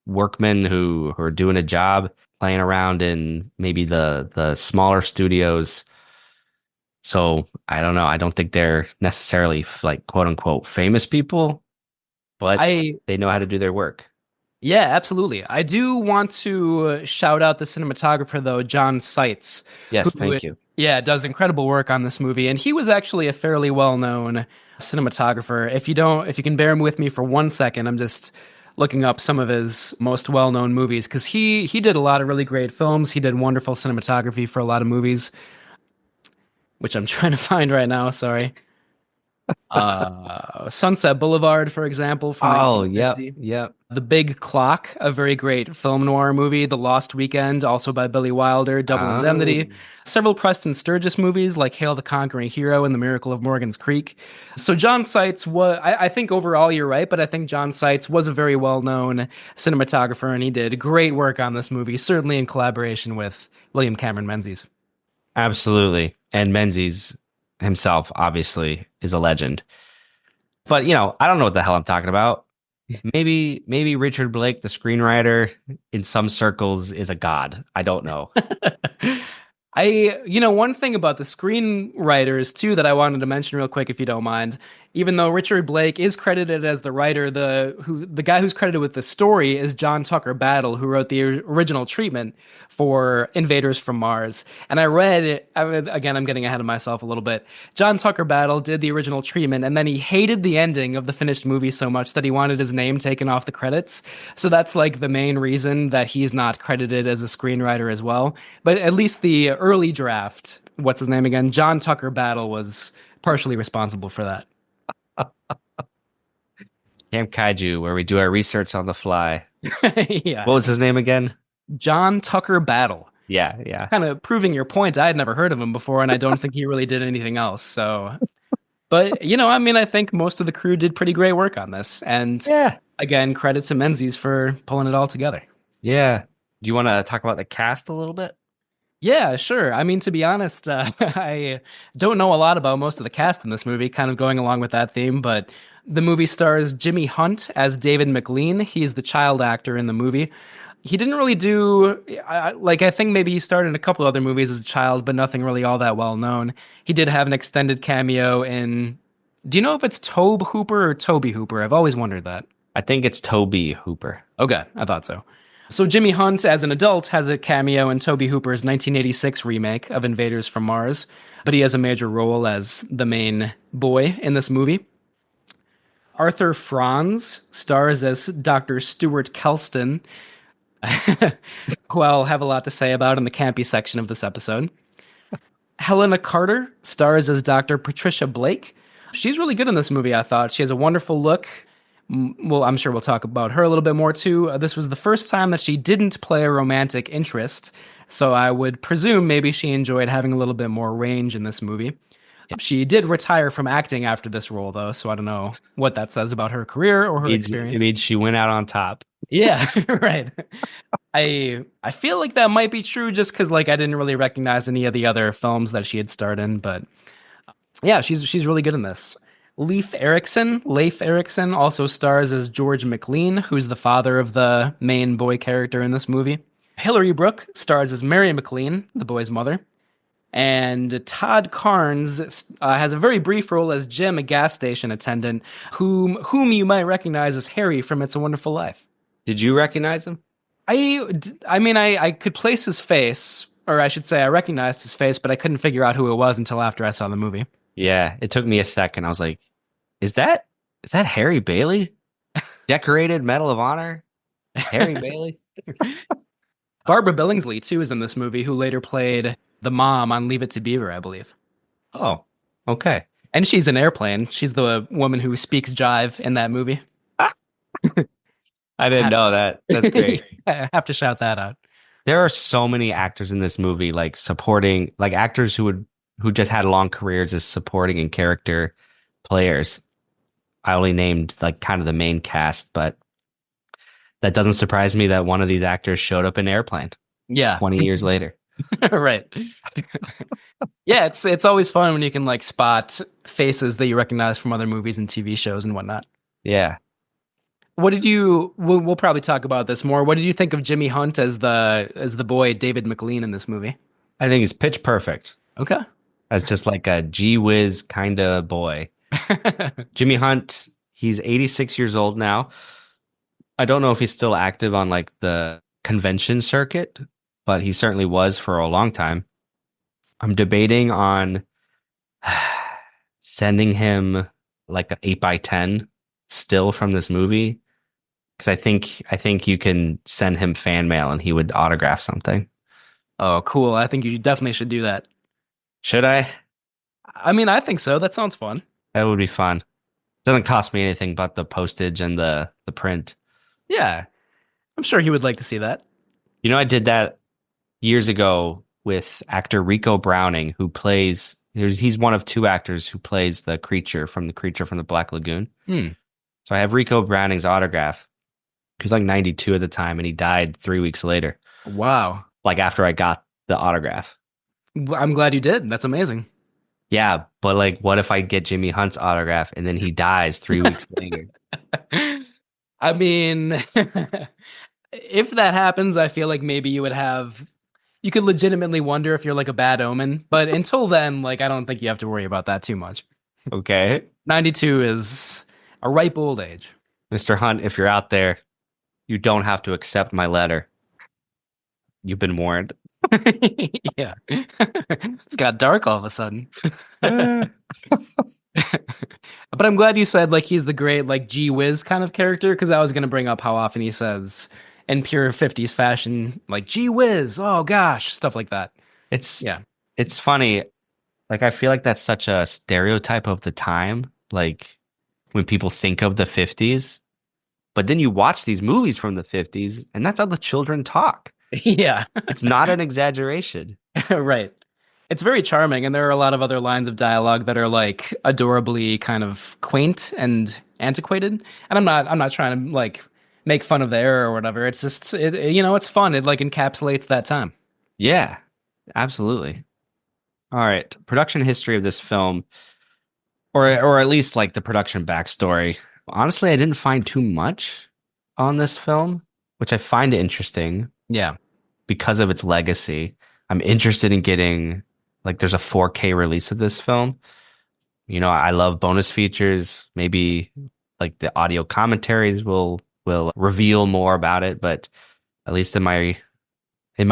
workmen who are doing a job, playing around in maybe the smaller studios. So I don't know. I don't think they're necessarily like quote unquote famous people, but they know how to do their work. Yeah, absolutely. I do want to shout out the cinematographer though, John Seitz. Yes, thank you. Yeah, does incredible work on this movie, and he was actually a fairly well-known cinematographer. If you can bear with me for 1 second, I'm just looking up some of his most well-known movies because he did a lot of really great films. He did wonderful cinematography for a lot of movies, which I'm trying to find right now. Sorry. Sunset Boulevard, for example, from Oh, yep, 1950. yep. The Big Clock, a very great film noir movie. The Lost Weekend, also by Billy Wilder. Double Oh. Indemnity. Several Preston Sturges movies like Hail the Conquering Hero and The Miracle of Morgan's Creek. So John Seitz was, I think overall you're right, but I think John Seitz was a very well-known cinematographer, and he did great work on this movie, certainly in collaboration with William Cameron Menzies. Absolutely. And Menzies himself, obviously, is a legend. But, I don't know what the hell I'm talking about. Maybe Richard Blake, the screenwriter, in some circles is a god. I don't know. One thing about the screenwriters too that I wanted to mention real quick, if you don't mind, even though Richard Blake is credited as the writer, the guy who's credited with the story is John Tucker Battle, who wrote the original treatment for Invaders from Mars. And again, I'm getting ahead of myself a little bit. John Tucker Battle did the original treatment, and then he hated the ending of the finished movie so much that he wanted his name taken off the credits. So that's like the main reason that he's not credited as a screenwriter as well. But at least the early draft, what's his name again? John Tucker Battle was partially responsible for that. Camp Kaiju, where we do our research on the fly. Yeah. What was his name again? John Tucker Battle. Yeah. Kind of proving your point. I had never heard of him before, and I don't think he really did anything else. So, but I think most of the crew did pretty great work on this. And again, credit to Menzies for pulling it all together. Yeah. Do you want to talk about the cast a little bit? Yeah, sure. I mean, to be honest, I don't know a lot about most of the cast in this movie, kind of going along with that theme, but the movie stars Jimmy Hunt as David McLean. He's the child actor in the movie. He didn't really I think maybe he starred in a couple other movies as a child, but nothing really all that well known. He did have an extended cameo in, do you know if it's Tobe Hooper or Toby Hooper? I've always wondered that. I think it's Toby Hooper. Okay, I thought so. So Jimmy Hunt, as an adult, has a cameo in Tobe Hooper's 1986 remake of Invaders from Mars, but he has a major role as the main boy in this movie. Arthur Franz stars as Dr. Stuart Kelston, who I'll have a lot to say about in the campy section of this episode. Helena Carter stars as Dr. Patricia Blake. She's really good in this movie, I thought. She has a wonderful look. Well, I'm sure we'll talk about her a little bit more too. This was the first time that she didn't play a romantic interest, so I would presume maybe she enjoyed having a little bit more range in this movie. She did retire from acting after this role, though, so I don't know what that says about her career or her experience. It means she went out on top. Yeah, right. I feel like that might be true just because I didn't really recognize any of the other films that she had starred in, but yeah, she's really good in this. Leif Erikson also stars as George McLean, who's the father of the main boy character in this movie. Hilary Brooke stars as Mary McLean, the boy's mother. And Todd Carnes has a very brief role as Jim, a gas station attendant, whom you might recognize as Harry from It's a Wonderful Life. Did you recognize him? I could place his face, or I should say I recognized his face, but I couldn't figure out who it was until after I saw the movie. Yeah, it took me a second. I was like, is that Harry Bailey? Decorated Medal of Honor? Harry Bailey? Barbara Billingsley, too, is in this movie, who later played the mom on Leave It to Beaver, I believe. Oh, okay. And she's in Airplane. She's the woman who speaks jive in that movie. I didn't know that. That's great. I have to shout that out. There are so many actors in this movie, supporting, actors who just had long careers as supporting and character players. I only named kind of the main cast, but that doesn't surprise me that one of these actors showed up in Airplane. Yeah. 20 years later. Right. Yeah, it's always fun when you can spot faces that you recognize from other movies and TV shows and whatnot. Yeah. We'll probably talk about this more. What did you think of Jimmy Hunt as the boy David McLean in this movie? I think he's pitch perfect. Okay. As just a gee whiz kind of boy. Jimmy Hunt, he's 86 years old now. I don't know if he's still active on the convention circuit, but he certainly was for a long time. I'm debating on sending him like an 8x10 still from this movie because I think you can send him fan mail and he would autograph something. Oh, cool. I think you definitely should do that. Should I? I mean, I think so. That sounds fun. That would be fun. Doesn't cost me anything but the postage and the print. Yeah, I'm sure he would like to see that. You know, I did that years ago with actor Rico Browning, who plays. He's one of two actors who plays the creature from the Black Lagoon. Hmm. So I have Rico Browning's autograph. He's like 92 at the time, and he died 3 weeks later. Wow. Like after I got the autograph. I'm glad you did. That's amazing. Yeah, but like, what if I get Jimmy Hunt's autograph and then he dies 3 weeks later? I mean, if that happens, I feel like maybe you could legitimately wonder if you're like a bad omen. But until then, like, I don't think you have to worry about that too much. Okay. 92 is a ripe old age. Mr. Hunt, if you're out there, you don't have to accept my letter. You've been warned. Yeah. It's got dark all of a sudden. But I'm glad you said like he's the great like gee whiz kind of character because I was going to bring up how often he says in pure 50s fashion like gee whiz, oh gosh, stuff like that. It's funny. Like I feel like that's such a stereotype of the time, like when people think of the 50s. But then you watch these movies from the 50s and that's how the children talk. Yeah. It's not an exaggeration. Right. It's very charming, and there are a lot of other lines of dialogue that are like adorably kind of quaint and antiquated. And I'm not trying to like make fun of the era or whatever. It's just it's fun. It like encapsulates that time. Yeah, absolutely. All right, production history of this film, or at least like the production backstory. Honestly, I didn't find too much on this film, which I find interesting. Yeah, because of its legacy. I'm interested in getting like there's a 4K release of this film. You know, I love bonus features. Maybe like the audio commentaries will reveal more about it, but at least in my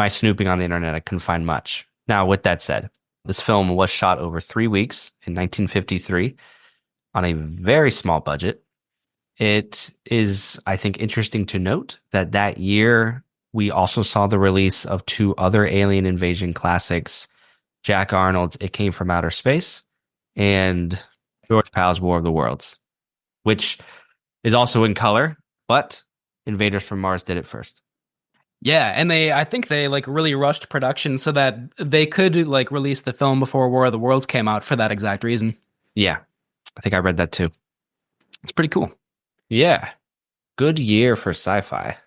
snooping on the internet, I couldn't find much. Now, with that said, this film was shot over 3 weeks in 1953 on a very small budget. It is, I think, interesting to note that that year we also saw the release of two other alien invasion classics, Jack Arnold's It Came from Outer Space and George Pal's War of the Worlds, which is also in color, but Invaders from Mars did it first. Yeah, and I think they like really rushed production so that they could like release the film before War of the Worlds came out for that exact reason. Yeah, I think I read that too. It's pretty cool. Yeah, good year for sci-fi.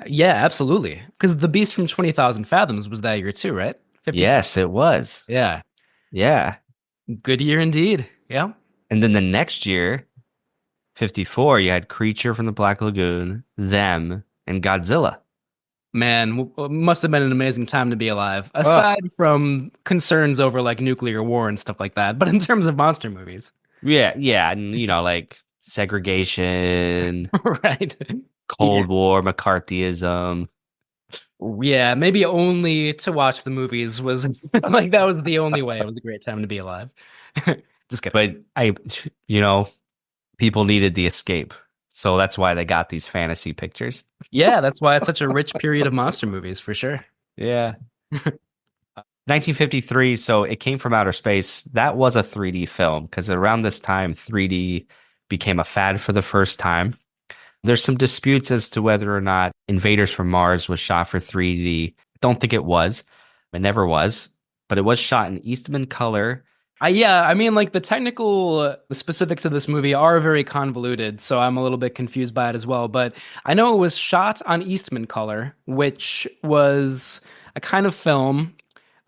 Yeah, absolutely. Because The Beast from 20,000 Fathoms was that year too, right? 50. Yes, it was. Yeah. Yeah. Good year indeed. Yeah. And then the next year, 54, you had Creature from the Black Lagoon, Them, and Godzilla. Man, must have been an amazing time to be alive. Aside from concerns over like nuclear war and stuff like that, but in terms of monster movies. Yeah, and like segregation, right? Cold War, McCarthyism. Yeah, maybe only to watch the movies was like that was the only way. It was a great time to be alive. Just kidding. But people needed the escape. So that's why they got these fantasy pictures. Yeah, that's why it's such a rich period of monster movies for sure. Yeah. 1953, so It Came from Outer Space. That was a 3D film because around this time, 3D became a fad for the first time. There's some disputes as to whether or not Invaders from Mars was shot for 3D. Don't think it was. It never was. But it was shot in Eastman color. Yeah, I mean, like the technical specifics of this movie are very convoluted, so I'm a little bit confused by it as well. But I know it was shot on Eastman color, which was a kind of film,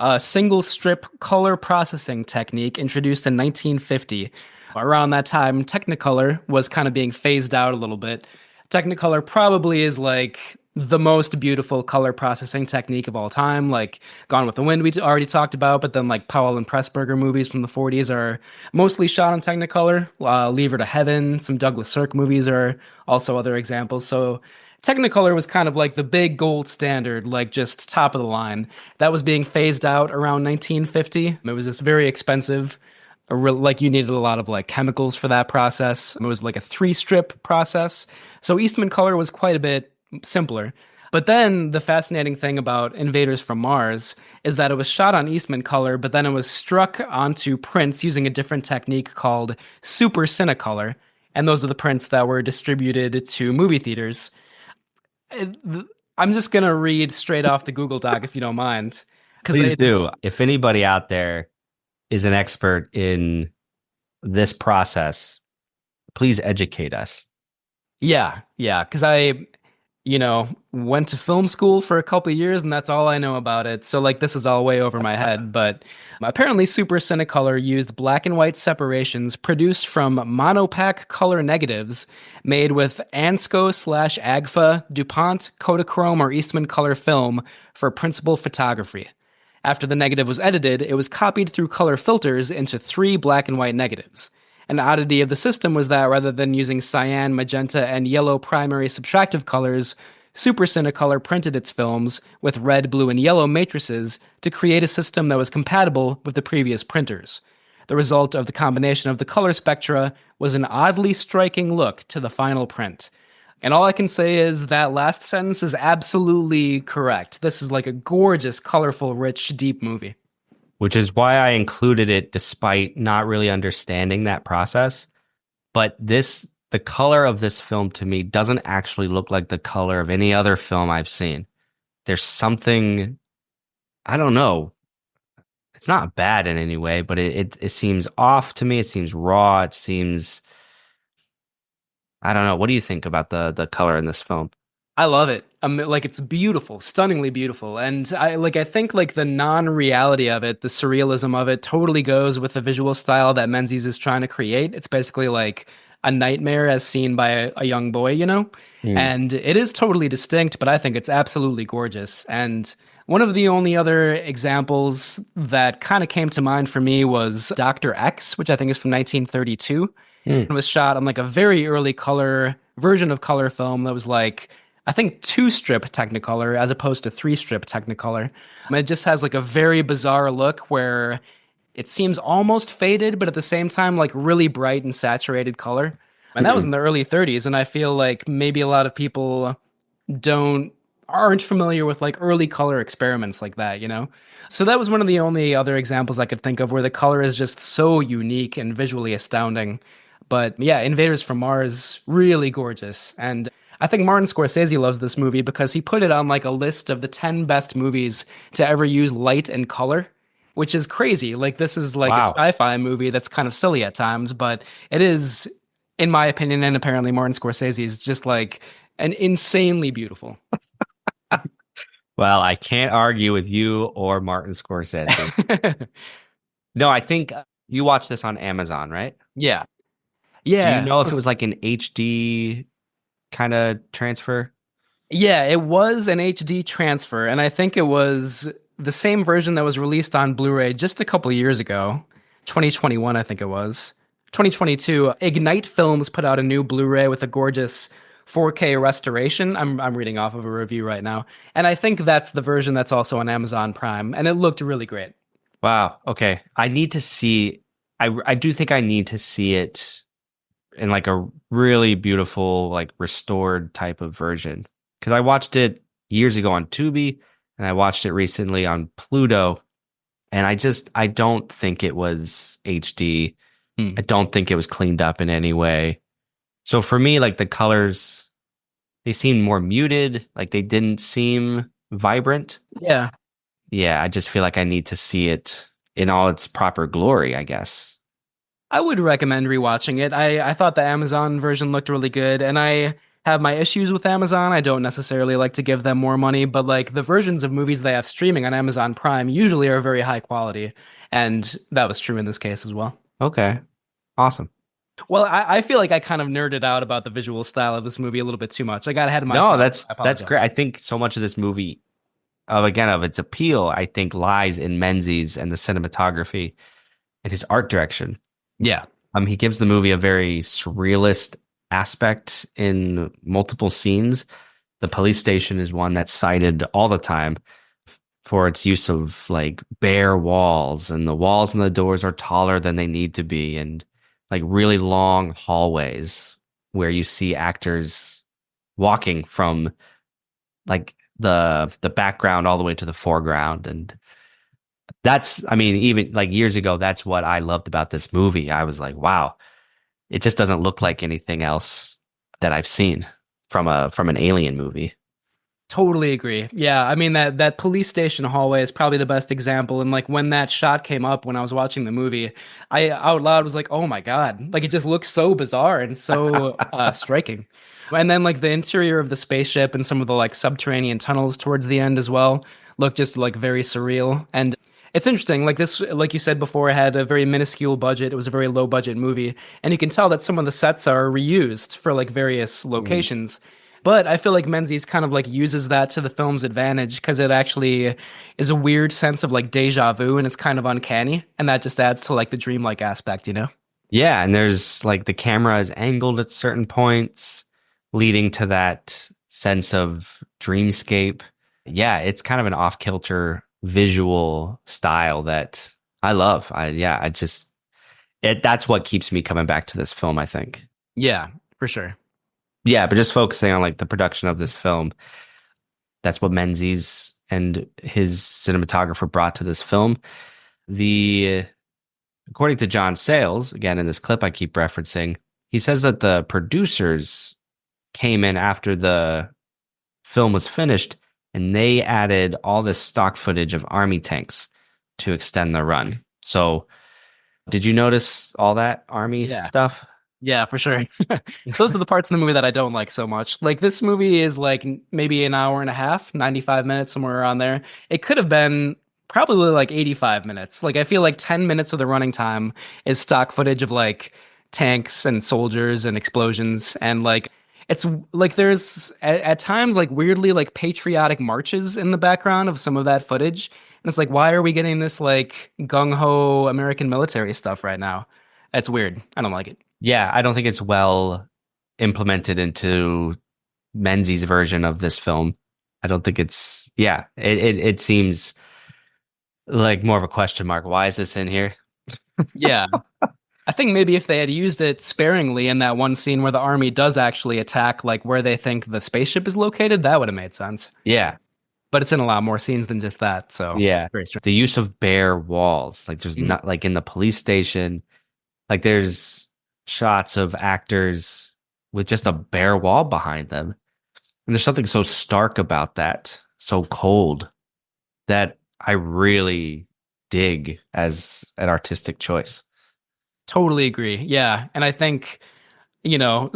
a single strip color processing technique introduced in 1950. Around that time, Technicolor was kind of being phased out a little bit. Technicolor probably is like the most beautiful color processing technique of all time. Like Gone with the Wind, we already talked about, but then like Powell and Pressburger movies from the 40s are mostly shot in Technicolor. Leave Her to Heaven, some Douglas Sirk movies are also other examples. So Technicolor was kind of like the big gold standard, like just top of the line. That was being phased out around 1950. It was just very expensive. Like you needed a lot of like chemicals for that process. It was like a 3-strip process. So Eastman color was quite a bit simpler. But then the fascinating thing about Invaders from Mars is that it was shot on Eastman color, but then it was struck onto prints using a different technique called super cinecolor. And those are the prints that were distributed to movie theaters. I'm just going to read straight off the Google Doc if you don't mind. Please do. If anybody out there is an expert in this process, please educate us. Yeah, because I went to film school for a couple of years and that's all I know about it. So like this is all way over my head, but apparently Super Cinecolor used black and white separations produced from monopack color negatives made with Ansco/Agfa, DuPont, Kodachrome, or Eastman color film for principal photography. After the negative was edited, it was copied through color filters into 3 black and white negatives. An oddity of the system was that rather than using cyan, magenta, and yellow primary subtractive colors, Super Cinecolor printed its films with red, blue, and yellow matrices to create a system that was compatible with the previous printers. The result of the combination of the color spectra was an oddly striking look to the final print. And all I can say is that last sentence is absolutely correct. This is like a gorgeous, colorful, rich, deep movie. Which is why I included it despite not really understanding that process. But the color of this film to me doesn't actually look like the color of any other film I've seen. There's something, I don't know. It's not bad in any way, but it seems off to me. It seems raw. It seems, I don't know. What do you think about the color in this film? I love it. Like it's beautiful, stunningly beautiful, and I think like the non-reality of it, the surrealism of it, totally goes with the visual style that Menzies is trying to create. It's basically like a nightmare as seen by a young boy, and it is totally distinct. But I think it's absolutely gorgeous. And one of the only other examples that kind of came to mind for me was Dr. X, which I think is from 1932. It was shot on like a very early color version of color film that was like, I think 2-strip Technicolor as opposed to 3-strip Technicolor. It just has like a very bizarre look where it seems almost faded, but at the same time, like really bright and saturated color. And that was in the early 30s. And I feel like maybe a lot of people aren't familiar with like early color experiments like that, So that was one of the only other examples I could think of where the color is just so unique and visually astounding. But yeah, Invaders from Mars, really gorgeous. And I think Martin Scorsese loves this movie because he put it on like a list of the 10 best movies to ever use light and color, which is crazy. Like this is like a sci-fi movie that's kind of silly at times, but it is, in my opinion, and apparently Martin Scorsese is just like an insanely beautiful. Well, I can't argue with you or Martin Scorsese. No, I think you watched this on Amazon, right? Yeah. Do you know if it was like an HD kind of transfer? Yeah, it was an HD transfer, and I think it was the same version that was released on Blu-ray just a couple of years ago. 2021, I think it was. 2022, Ignite Films put out a new Blu-ray with a gorgeous 4K restoration. I'm reading off of a review right now, and I think that's the version that's also on Amazon Prime, and it looked really great. Wow. Okay, I need to see. I do think I need to see it in like a really beautiful, like restored type of version. Because I watched it years ago on Tubi, and I watched it recently on Pluto, and I don't think it was HD. I don't think it was cleaned up in any way. So for me, like the colors, they seemed more muted, like they didn't seem vibrant. Yeah. Yeah, I just feel like I need to see it in all its proper glory, I guess. I would recommend rewatching it. I thought the Amazon version looked really good, and I have my issues with Amazon. I don't necessarily like to give them more money, but like the versions of movies they have streaming on Amazon Prime usually are very high quality, and that was true in this case as well. Okay, awesome. Well, I feel like I kind of nerded out about the visual style of this movie a little bit too much. I got ahead of myself. No, that's great. I think so much of this movie, of its appeal, I think lies in Menzies and the cinematography and his art direction. Yeah. He gives the movie a very surrealist aspect in multiple scenes. The police station is one that's cited all the time for its use of like bare walls, and the walls and the doors are taller than they need to be, and like really long hallways where you see actors walking from like the background all the way to the foreground. And that's, I mean, even like years ago, that's what I loved about this movie. I was like, wow, it just doesn't look like anything else that I've seen from an alien movie. Totally agree. Yeah, I mean that police station hallway is probably the best example. And like when that shot came up when I was watching the movie, I out loud was like, "Oh my God!" Like it just looks so bizarre and so striking. And then like the interior of the spaceship and some of the like subterranean tunnels towards the end as well look just like very surreal. And it's interesting. Like this, like you said before, it had a very minuscule budget. It was a very low budget movie, and you can tell that some of the sets are reused for like various locations. But I feel like Menzies kind of like uses that to the film's advantage because it actually is a weird sense of like deja vu and it's kind of uncanny. And that just adds to like the dreamlike aspect, you know? Yeah, and there's like the camera is angled at certain points, leading to that sense of dreamscape. Yeah, it's kind of an off-kilter visual style that I love. That's what keeps me coming back to this film, I think. Yeah, for sure. Yeah, but just focusing on like the production of this film, that's what Menzies and his cinematographer brought to this film. According to John Sayles, again in this clip I keep referencing, he says that the producers came in after the film was finished and they added all this stock footage of army tanks to extend the run. So, did you notice all that army stuff? Yeah, for sure. Those are the parts in the movie that I don't like so much. Like this movie is like maybe an hour and a half, 95 minutes, somewhere around there. It could have been probably like 85 minutes. Like I feel like 10 minutes of the running time is stock footage of like tanks and soldiers and explosions. And like it's like there's at times like weirdly like patriotic marches in the background of some of that footage. And it's like, why are we getting this like gung-ho American military stuff right now? That's weird. I don't like it. Yeah, I don't think it's well implemented into Menzies' version of this film. I don't think it's, it seems like more of a question mark. Why is this in here? Yeah. I think maybe if they had used it sparingly in that one scene where the army does actually attack like where they think the spaceship is located, that would have made sense. Yeah. But it's in a lot more scenes than just that. So yeah, very strange. The use of bare walls, like there's not like in the police station, like there's shots of actors with just a bare wall behind them. And there's something so stark about that, so cold, that I really dig as an artistic choice. Totally agree. Yeah. And I think,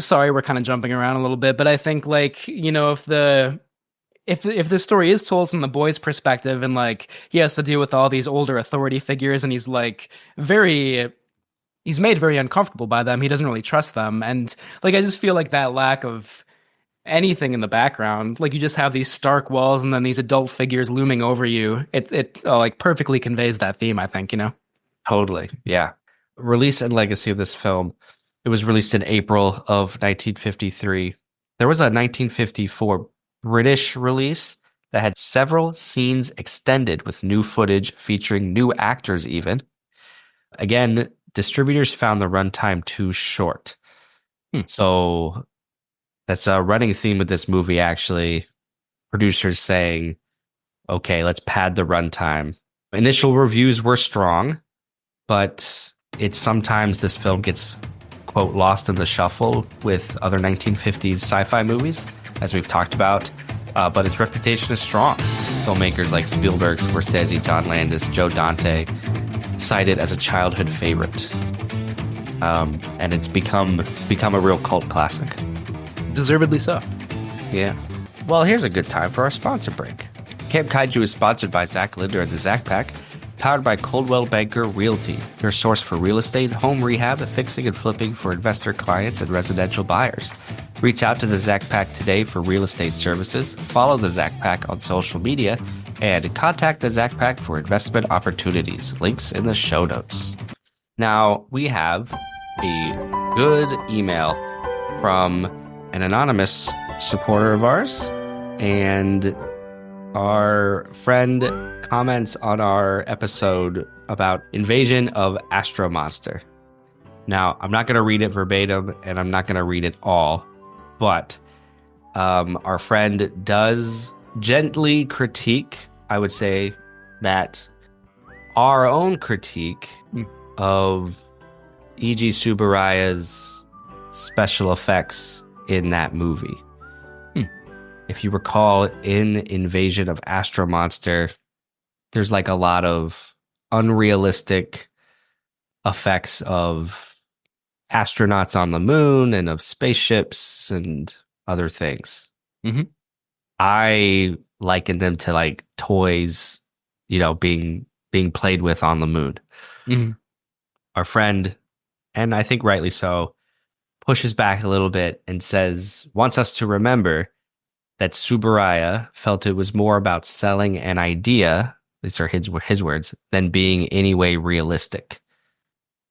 sorry, we're kind of jumping around a little bit, but I think like, if the story is told from the boy's perspective and like he has to deal with all these older authority figures and he's made very uncomfortable by them. He doesn't really trust them. And like, I just feel like that lack of anything in the background, like you just have these stark walls and then these adult figures looming over you. It like perfectly conveys that theme, I think, Totally. Yeah. Release and legacy of this film. It was released in April of 1953. There was a 1954 British release that had several scenes extended with new footage featuring new actors even. Again, distributors found the runtime too short. So that's a running theme with this movie, actually. Producers saying, okay, let's pad the runtime. Initial reviews were strong, but it's sometimes this film gets, quote, lost in the shuffle with other 1950s sci-fi movies, as we've talked about. But its reputation is strong. Filmmakers like Spielberg, Scorsese, John Landis, Joe Dante cite it as a childhood favorite. And it's become a real cult classic. Deservedly so. Yeah. Well, here's a good time for our sponsor break. Camp Kaiju is sponsored by Zach Linder and the Zach Pack, powered by Coldwell Banker Realty, your source for real estate, home rehab, fixing and flipping for investor clients and residential buyers. Reach out to the Zach Pack today for real estate services, follow the Zach Pack on social media, and contact the Zach Pack for investment opportunities. Links in the show notes. Now, we have a good email from an anonymous supporter of ours. and our friend comments on our episode about Invasion of Astro Monster. Now, I'm not going to read it verbatim, and I'm not going to read it all, but our friend does gently critique, I would say, that our own critique of E.G. Tsuburaya's special effects in that movie. If you recall, in Invasion of Astro Monster, there's like a lot of unrealistic effects of astronauts on the moon and of spaceships and other things. Mm-hmm. I liken them to like toys, being played with on the moon. Mm-hmm. Our friend, and I think rightly so, pushes back a little bit and wants us to remember that Tsuburaya felt it was more about selling an idea, these are his words, than being any way realistic.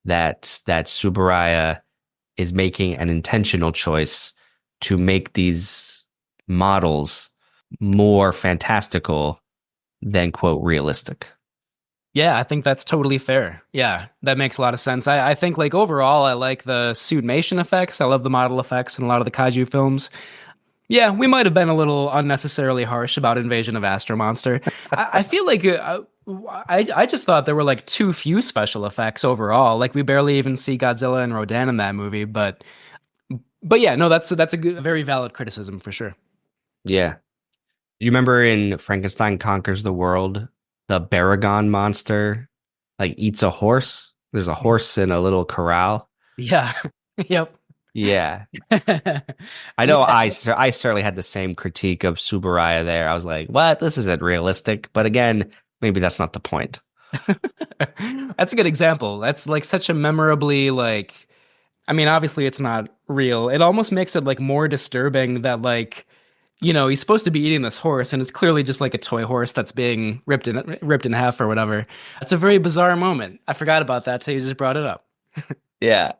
That Tsuburaya is making an intentional choice to make these models more fantastical than, quote, realistic. Yeah, I think that's totally fair. Yeah, that makes a lot of sense. I think like overall, I like the suitmation effects. I love the model effects in a lot of the kaiju films. Yeah, we might have been a little unnecessarily harsh about Invasion of Astro Monster. I feel like I just thought there were like too few special effects overall. Like we barely even see Godzilla and Rodan in that movie. But yeah, no, that's a very valid criticism for sure. Yeah. You remember in Frankenstein Conquers the World, the Baragon monster like eats a horse? There's a horse in a little corral. Yeah. Yep. Yeah. I know. I certainly had the same critique of Tsuburaya there. I was like, what? This isn't realistic. But again, maybe that's not the point. That's a good example. That's like such a memorably like, I mean, obviously it's not real. It almost makes it like more disturbing that like, he's supposed to be eating this horse and it's clearly just like a toy horse that's being ripped in half or whatever. It's a very bizarre moment. I forgot about that till you just brought it up. Yeah.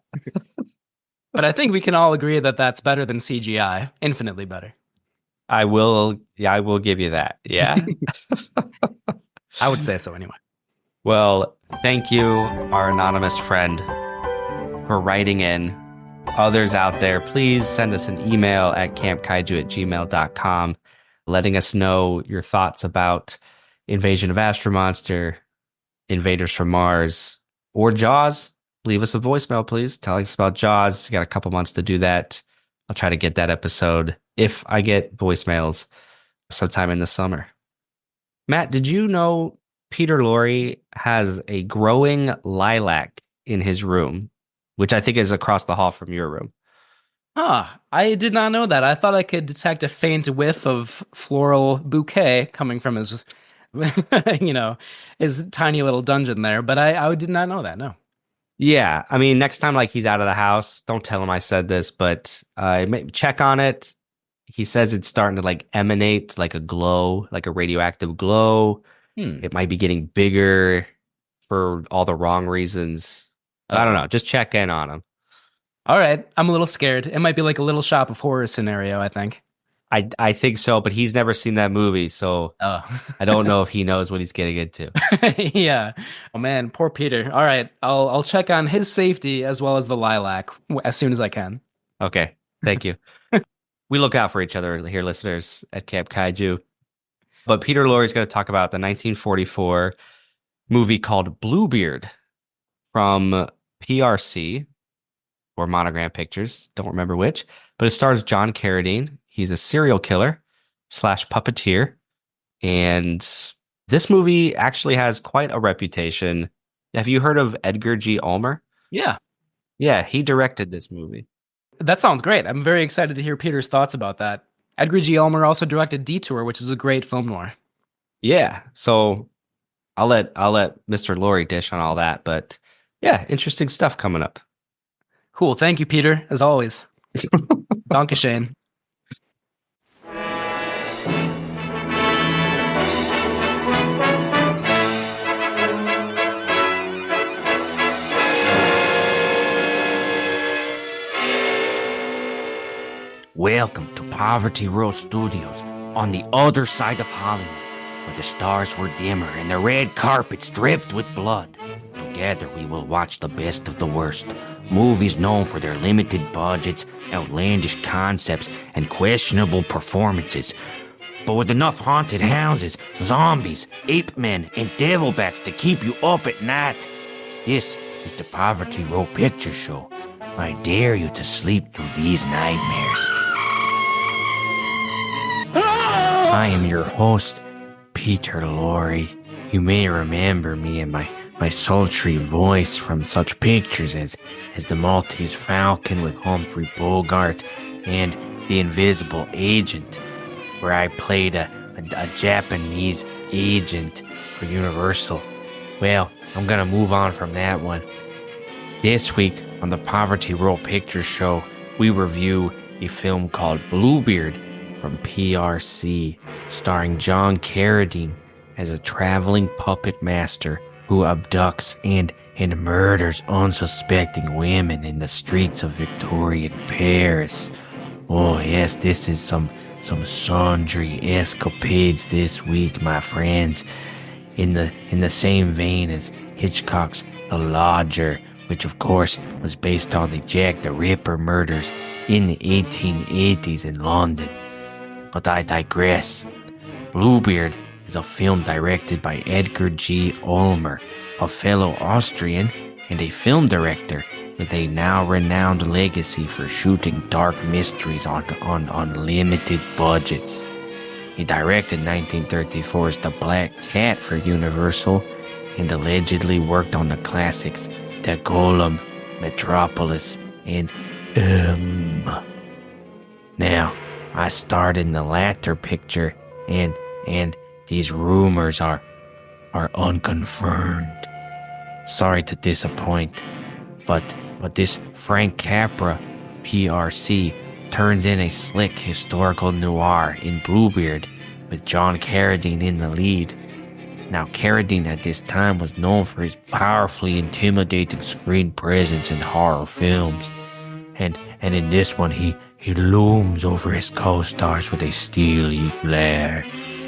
But I think we can all agree that that's better than CGI. Infinitely better. I will give you that. Yeah. I would say so anyway. Well, thank you, our anonymous friend, for writing in. Others out there, please send us an email at campkaiju@gmail.com letting us know your thoughts about Invasion of Astro Monster, Invaders from Mars, or Jaws. Leave us a voicemail, please. Tell us about Jaws. You got a couple months to do that. I'll try to get that episode, if I get voicemails, sometime in the summer. Matt, did you know Peter Lorre has a growing lilac in his room, which I think is across the hall from your room? I did not know that. I thought I could detect a faint whiff of floral bouquet coming from his, his tiny little dungeon there, but I did not know that, no. Yeah, I mean, next time like he's out of the house, don't tell him I said this, but check on it. He says it's starting to like emanate like a glow, like a radioactive glow. It might be getting bigger for all the wrong reasons. I don't know. Just check in on him. All right. I'm a little scared. It might be like a Little Shop of Horrors scenario, I think. I think so, but he's never seen that movie, so I don't know if he knows what he's getting into. Yeah. Oh man, poor Peter. All right. I'll check on his safety as well as the lilac as soon as I can. Okay. Thank you. We look out for each other here, listeners, at Camp Kaiju. But Peter Lorre is going to talk about the 1944 movie called Bluebeard from PRC or Monogram Pictures. Don't remember which, but it stars John Carradine. He's a serial killer / puppeteer. And this movie actually has quite a reputation. Have you heard of Edgar G. Ulmer? Yeah. Yeah, he directed this movie. That sounds great. I'm very excited to hear Peter's thoughts about that. Edgar G. Ulmer also directed Detour, which is a great film noir. Yeah, so I'll let Mr. Lorre dish on all that, but yeah, interesting stuff coming up. Cool. Thank you, Peter, as always. Dankeschön. Welcome to Poverty Row Studios, on the other side of Hollywood, where the stars were dimmer and the red carpets dripped with blood. Together we will watch the best of the worst. Movies known for their limited budgets, outlandish concepts, and questionable performances. But with enough haunted houses, zombies, ape men, and devil bats to keep you up at night. This is the Poverty Row Picture Show. I dare you to sleep through these nightmares. I am your host, Peter Lorre. You may remember me and my sultry voice from such pictures as The Maltese Falcon with Humphrey Bogart and The Invisible Agent, where I played a Japanese agent for Universal. Well, I'm gonna move on from that one. This week on the Poverty Row Picture Show, we review a film called Bluebeard from PRC, starring John Carradine as a traveling puppet master who abducts and murders unsuspecting women in the streets of Victorian Paris. Oh yes, this is some sundry escapades this week, my friends, in the same vein as Hitchcock's The Lodger, which of course was based on the Jack the Ripper murders in the 1880s in London. But I digress. Bluebeard is a film directed by Edgar G. Ulmer, a fellow Austrian and a film director with a now renowned legacy for shooting dark mysteries on limited budgets. He directed 1934's The Black Cat for Universal and allegedly worked on the classics The Golem, Metropolis, and Now, I starred in the latter picture, and these rumors are unconfirmed. Sorry to disappoint, but this Frank Capra of PRC turns in a slick historical noir in Bluebeard with John Carradine in the lead. Now, Carradine at this time was known for his powerfully intimidating screen presence in horror films, and in this one he looms over his co-stars with a steely glare,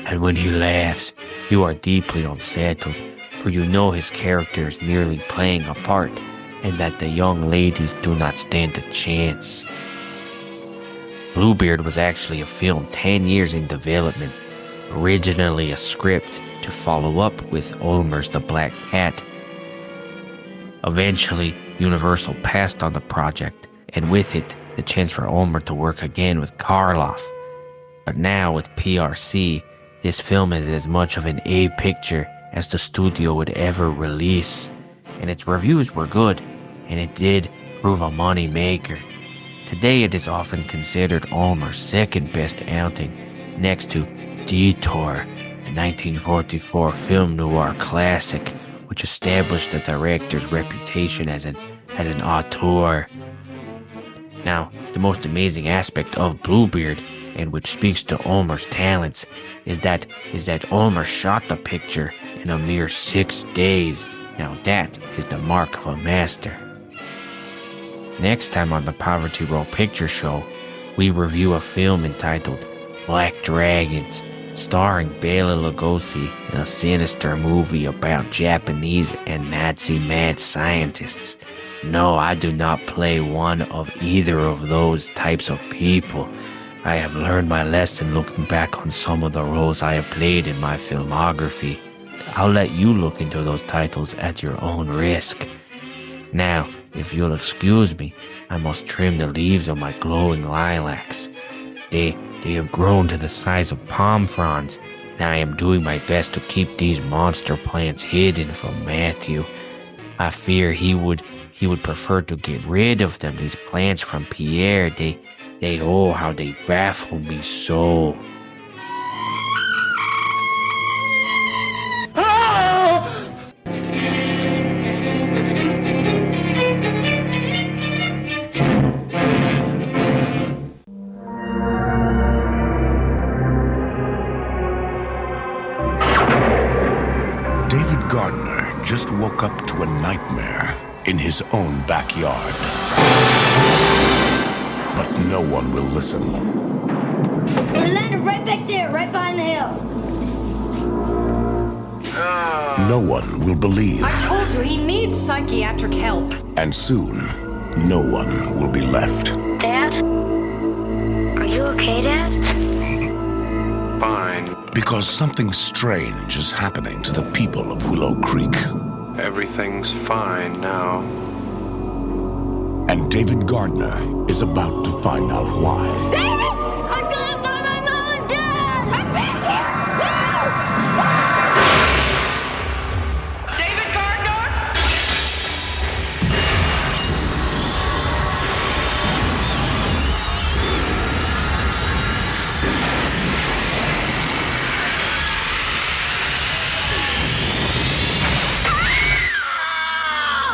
and when he laughs, you are deeply unsettled, for you know his character is merely playing a part, and that the young ladies do not stand a chance. Bluebeard was actually a film 10 years in development, originally a script to follow up with Ulmer's The Black Cat. Eventually, Universal passed on the project, and with it, the chance for Ulmer to work again with Karloff. But now, with PRC, this film is as much of an A picture as the studio would ever release, and its reviews were good, and it did prove a money maker. Today it is often considered Ulmer's second best outing, next to Detour, the 1944 film noir classic, which established the director's reputation as an auteur. Now, the most amazing aspect of Bluebeard, and which speaks to Ulmer's talents, is that Ulmer shot the picture in a mere 6 days. Now that is the mark of a master. Next time on the Poverty Row Picture Show, we review a film entitled Black Dragons, starring Bela Lugosi in a sinister movie about Japanese and Nazi mad scientists. No, I do not play one of either of those types of people. I have learned my lesson looking back on some of the roles I have played in my filmography. I'll let you look into those titles at your own risk. Now, if you'll excuse me, I must trim the leaves of my glowing lilacs. They have grown to the size of palm fronds, and I am doing my best to keep these monster plants hidden from Matthew. I fear he would prefer to get rid of them, these plants, from Pierre. They oh, how they baffle me so. Just woke up to a nightmare in his own backyard. But no one will listen. It landed right back there, right no one will believe. I told you he needs psychiatric help. And soon, no one will be left. Dad? Are you okay, Dad? Fine. Because something strange is happening to the people of Willow Creek. Everything's fine now. And David Gardner is about to find out why. David! I'm gonna find my mom and Dad! I'm back! David Gardner?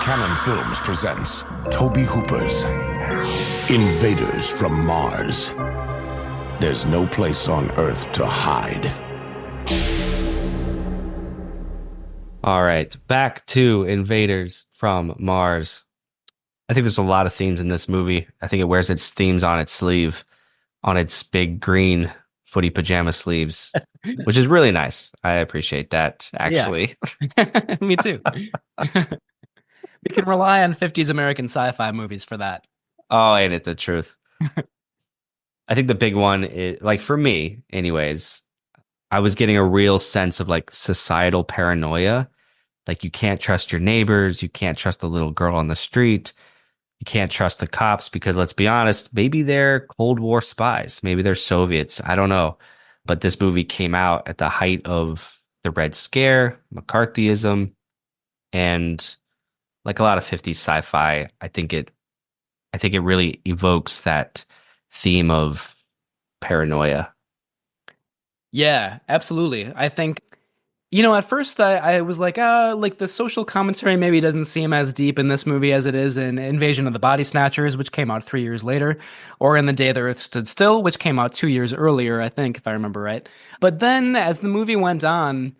Canon Films presents Toby Hooper's Invaders from Mars. There's no place on Earth to hide. All right, back to Invaders from Mars. I think there's a lot of themes in this movie. I think it wears its themes on its sleeve, on its big green footy pajama sleeves, which is really nice. I appreciate that, actually. Yeah. Me too. We can rely on 50s American sci-fi movies for that. Oh, ain't it the truth? I think the big one is, like, for me, anyways, I was getting a real sense of like societal paranoia. Like, you can't trust your neighbors. You can't trust the little girl on the street. You can't trust the cops because, let's be honest, maybe they're Cold War spies. Maybe they're Soviets. I don't know. But this movie came out at the height of the Red Scare, McCarthyism, and like a lot of 50s sci-fi, I think it really evokes that theme of paranoia. Yeah, absolutely. I think, at first I was like the social commentary maybe doesn't seem as deep in this movie as it is in Invasion of the Body Snatchers, which came out 3 years later, or in The Day the Earth Stood Still, which came out 2 years earlier, I think, if I remember right. But then as the movie went on,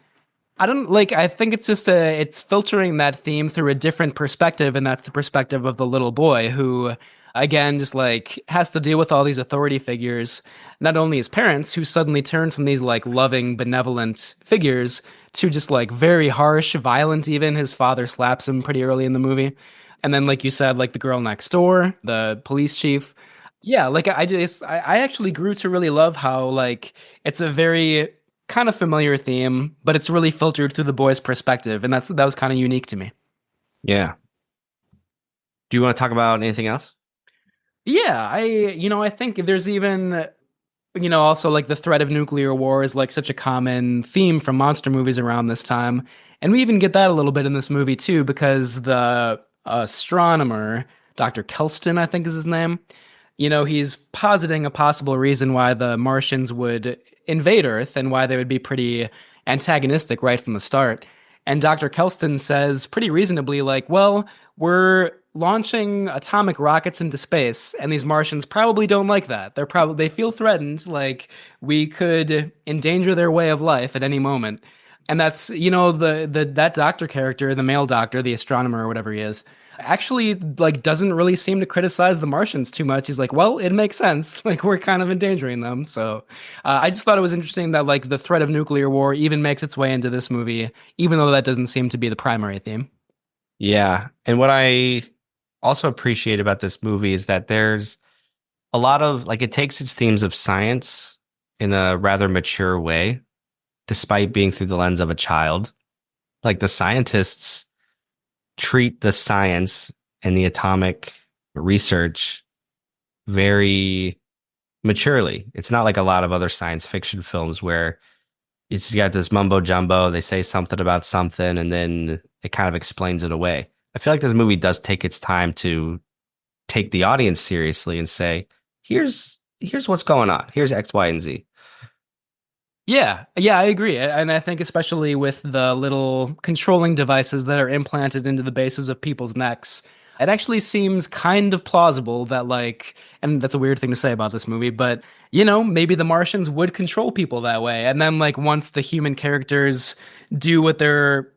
I think it's just it's filtering that theme through a different perspective, and that's the perspective of the little boy who, again, just like has to deal with all these authority figures, not only his parents who suddenly turn from these like loving, benevolent figures to just like very harsh, violent even. His father slaps him pretty early in the movie. And then, like you said, like the girl next door, the police chief. Yeah, like I actually grew to really love how like it's a very kind of familiar theme, but it's really filtered through the boy's perspective, and that was kind of unique to me. Yeah. Do you want to talk about anything else? Yeah, I think there's even, also like the threat of nuclear war is like such a common theme from monster movies around this time, and we even get that a little bit in this movie too, because the astronomer, Dr. Kelston, I think is his name, he's positing a possible reason why the Martians would invade Earth and why they would be pretty antagonistic right from the start. And Dr. Kelston says pretty reasonably, like, well, we're launching atomic rockets into space, and these Martians probably don't like that. They feel threatened, like we could endanger their way of life at any moment. And that's, that doctor character, the male doctor, the astronomer or whatever he is, actually like doesn't really seem to criticize the Martians too much. He's like, well, it makes sense. Like, we're kind of endangering them. So I just thought it was interesting that like the threat of nuclear war even makes its way into this movie, even though that doesn't seem to be the primary theme. Yeah. And what I also appreciate about this movie is that there's a lot of like, it takes its themes of science in a rather mature way, despite being through the lens of a child. Like, the scientists treat the science and the atomic research very maturely. It's not like a lot of other science fiction films where it's got this mumbo jumbo, they say something about something, and then it kind of explains it away. I feel like this movie does take its time to take the audience seriously and say, here's what's going on. Here's X, Y, and Z. Yeah, I agree. And I think especially with the little controlling devices that are implanted into the bases of people's necks, it actually seems kind of plausible that like, and that's a weird thing to say about this movie, but maybe the Martians would control people that way. And then like once the human characters do what they're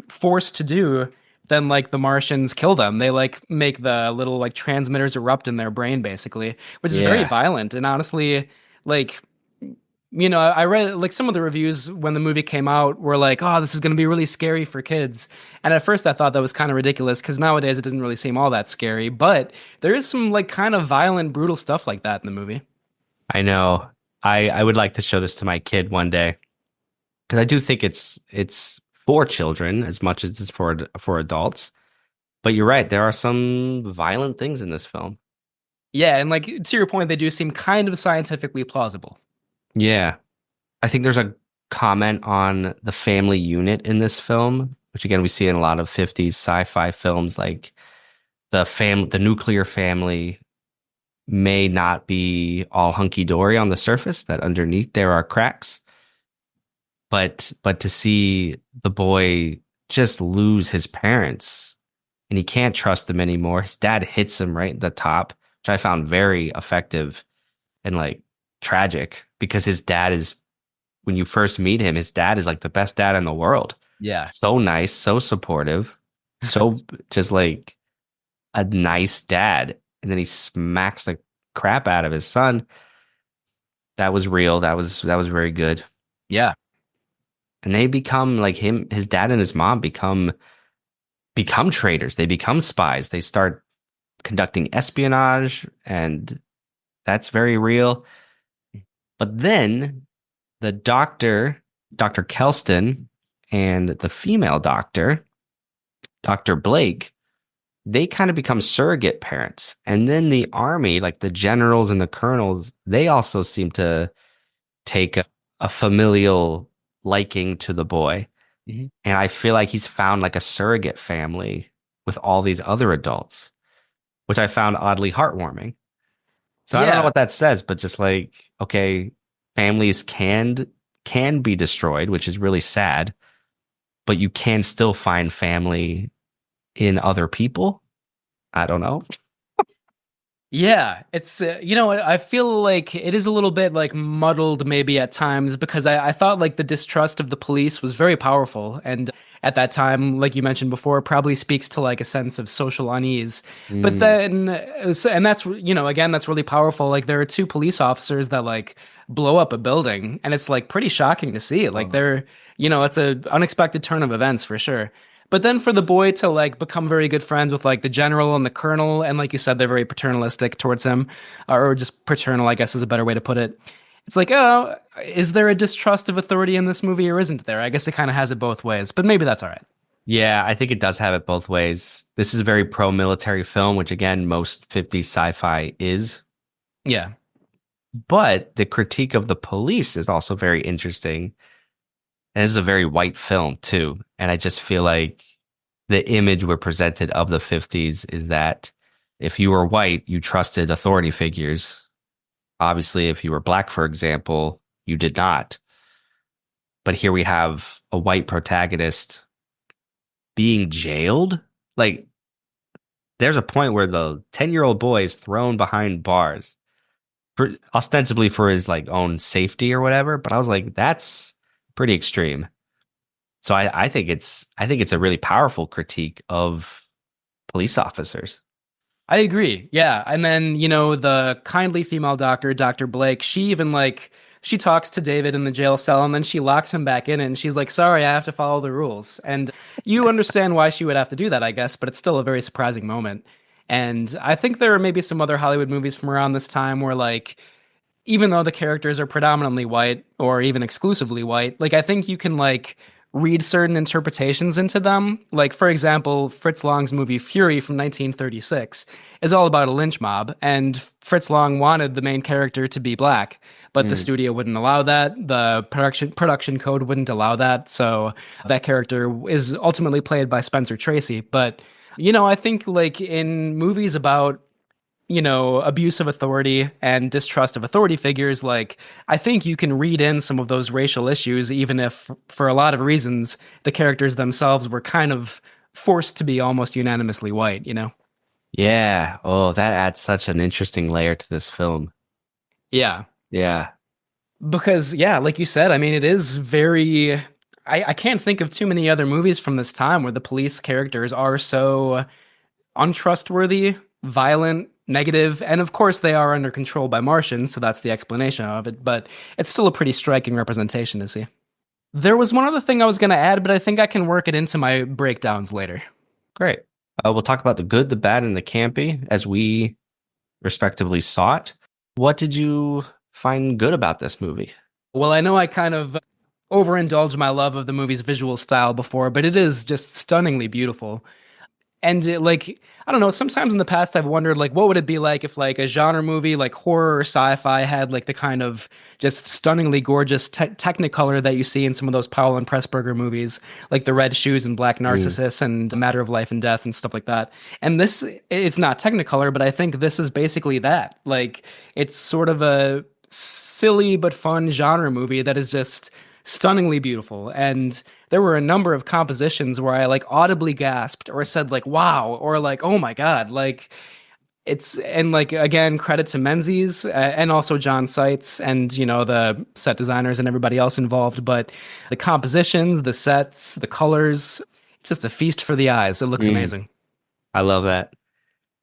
forced to do, then like the Martians kill them. They like make the little like transmitters erupt in their brain basically, which is very violent. And honestly, like, I read like some of the reviews when the movie came out were like, "Oh, this is going to be really scary for kids." And at first I thought that was kind of ridiculous because nowadays it doesn't really seem all that scary, but there is some like kind of violent, brutal stuff like that in the movie. I know. I would like to show this to my kid one day because I do think it's for children as much as it's for adults. But you're right, there are some violent things in this film. Yeah, and like to your point, they do seem kind of scientifically plausible. Yeah. I think there's a comment on the family unit in this film, which again we see in a lot of 50s sci-fi films, like the nuclear family may not be all hunky-dory on the surface, that underneath there are cracks. But to see the boy just lose his parents and he can't trust them anymore. His dad hits him right at the top, which I found very effective and like tragic because his dad is, when you first meet him, his dad is like the best dad in the world. Yeah. So nice, so supportive, so just like a nice dad. And then he smacks the crap out of his son. That was real. That was very good. Yeah. And they become like his dad and his mom become traitors. They become spies. They start conducting espionage, and that's very real. But then the doctor, Dr. Kelston, and the female doctor, Dr. Blake, they kind of become surrogate parents. And then the army, like the generals and the colonels, they also seem to take a familial liking to the boy. Mhm. And I feel like he's found like a surrogate family with all these other adults, which I found oddly heartwarming. So I don't know Yeah. what that says, but just like, okay, families can be destroyed, which is really sad, but you can still find family in other people. I don't know. Yeah, it's I feel like it is a little bit like muddled maybe at times because I thought like the distrust of the police was very powerful, and at that time, like you mentioned before, probably speaks to like a sense of social unease. But Mm. then, and that's again that's really powerful. Like there are two police officers that like blow up a building, and it's like pretty shocking to see. Like they're it's a unexpected turn of events for sure. But then for the boy to like become very good friends with like the general and the colonel, and like you said, they're very paternalistic towards him, or just paternal, I guess is a better way to put it. It's like, oh, is there a distrust of authority in this movie or isn't there? I guess it kind of has it both ways, but maybe that's all right. Yeah, I think it does have it both ways. This is a very pro-military film, which again, most 50s sci-fi is. Yeah. But the critique of the police is also very interesting. And this is a very white film too. And I just feel like the image we're presented of the 50s is that if you were white, you trusted authority figures. Obviously, if you were black, for example, you did not. But here we have a white protagonist being jailed. Like, there's a point where the 10-year-old boy is thrown behind bars ostensibly for his like own safety or whatever. But I was like, that's pretty extreme. So I think it's a really powerful critique of police officers. I agree. Yeah. And then, the kindly female doctor, Dr. Blake, she even like she talks to David in the jail cell and then she locks him back in and she's like, "Sorry, I have to follow the rules." And you understand why she would have to do that, I guess, but it's still a very surprising moment. And I think there are maybe some other Hollywood movies from around this time where like even though the characters are predominantly white or even exclusively white, like I think you can like read certain interpretations into them. Like for example, Fritz Lang's movie Fury from 1936 is all about a lynch mob, and Fritz Lang wanted the main character to be black, but the studio wouldn't allow that. The production code wouldn't allow that, so that character is ultimately played by Spencer Tracy. But I think like in movies about abuse of authority and distrust of authority figures, like, I think you can read in some of those racial issues, even if, for a lot of reasons, the characters themselves were kind of forced to be almost unanimously white. Yeah. Oh, that adds such an interesting layer to this film. Yeah. Yeah. Because, yeah, like you said, I mean, it is very. I can't think of too many other movies from this time where the police characters are so untrustworthy, violent, negative. And of course, they are under control by Martians, so that's the explanation of it. But it's still a pretty striking representation to see. There was one other thing I was going to add, but I think I can work it into my breakdowns later. Great. We'll talk about the good, the bad, and the campy as we respectively saw it. What did you find good about this movie? Well, I know I kind of overindulged my love of the movie's visual style before, but it is just stunningly beautiful. And like, I don't know, sometimes in the past I've wondered like what would it be like if like a genre movie like horror or sci-fi had like the kind of just stunningly gorgeous technicolor that you see in some of those Powell and Pressburger movies, like The Red Shoes and Black Narcissus and A Matter of Life and Death and stuff like that. And this, it's not technicolor, but I think this is basically that. Like, it's sort of a silly but fun genre movie that is just stunningly beautiful. And there were a number of compositions where I like audibly gasped or said like wow or like oh my god. Like, it's, and like again, credit to Menzies and also John Seitz and, you know, the set designers and everybody else involved. But the compositions, the sets, the colors, it's just a feast for the eyes. It looks amazing. I love that.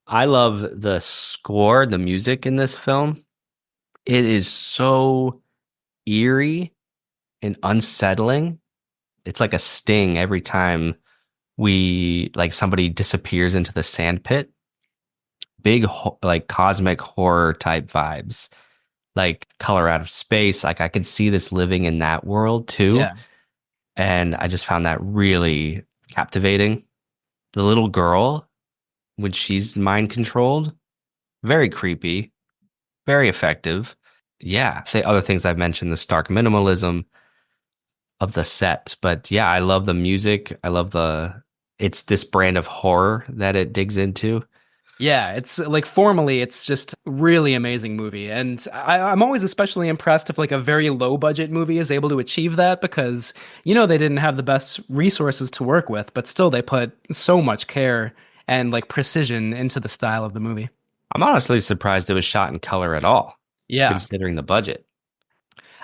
I love the score, the music in this film. It is so eerie and unsettling. It's like a sting every time somebody disappears into the sand pit. Big like cosmic horror type vibes, like Color Out of Space. Like I could see this living in that world too. Yeah. And I just found that really captivating. The little girl, when she's mind controlled, very creepy, very effective. Yeah. The other things I've mentioned, the stark minimalism of the set. But yeah, I love the music. I love it's this brand of horror that it digs into. Yeah, it's like formally, it's just really amazing movie. And I'm always especially impressed if like a very low budget movie is able to achieve that because, you know, they didn't have the best resources to work with, but still they put so much care and like precision into the style of the movie. I'm honestly surprised it was shot in color at all. Yeah. Considering the budget.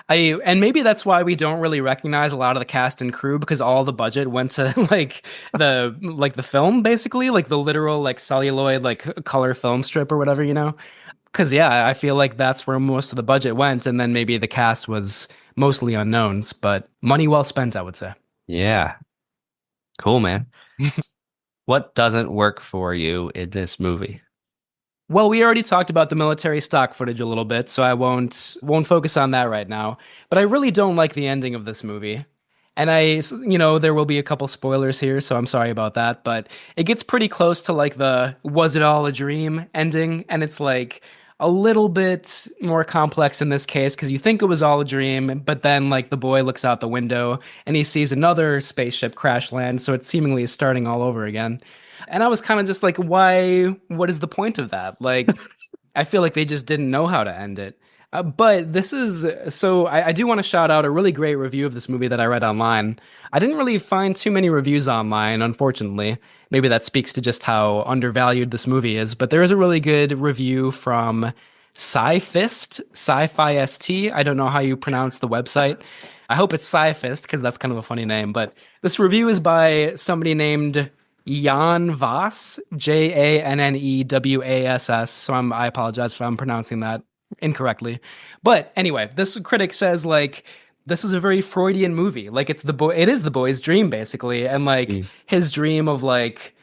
And maybe that's why we don't really recognize a lot of the cast and crew because all the budget went to the film basically, like the literal like celluloid like color film strip or whatever, you know. Because yeah, I feel like that's where most of the budget went, and then maybe the cast was mostly unknowns, but money well spent, I would say. Yeah, cool, man. What doesn't work for you in this movie? Well, we already talked about the military stock footage a little bit, so I won't focus on that right now. But I really don't like the ending of this movie. And you know, there will be a couple spoilers here, so I'm sorry about that, but it gets pretty close to like the was it all a dream ending, and it's like a little bit more complex in this case because you think it was all a dream, but then like the boy looks out the window and he sees another spaceship crash land, so it seemingly is starting all over again. And I was kind of just like, why? What is the point of that? Like, I feel like they just didn't know how to end it. But this is so I do want to shout out a really great review of this movie that I read online. I didn't really find too many reviews online, unfortunately. Maybe that speaks to just how undervalued this movie is. But there is a really good review from Sci-Fist, Sci-Fi ST. I don't know how you pronounce the website. I hope it's Sci-Fist because that's kind of a funny name. But this review is by somebody named Jan Voss, Jannewass. So I apologize if I'm pronouncing that incorrectly. But anyway, this critic says like this is a very Freudian movie. Like it is the boy's dream basically, and like his dream of like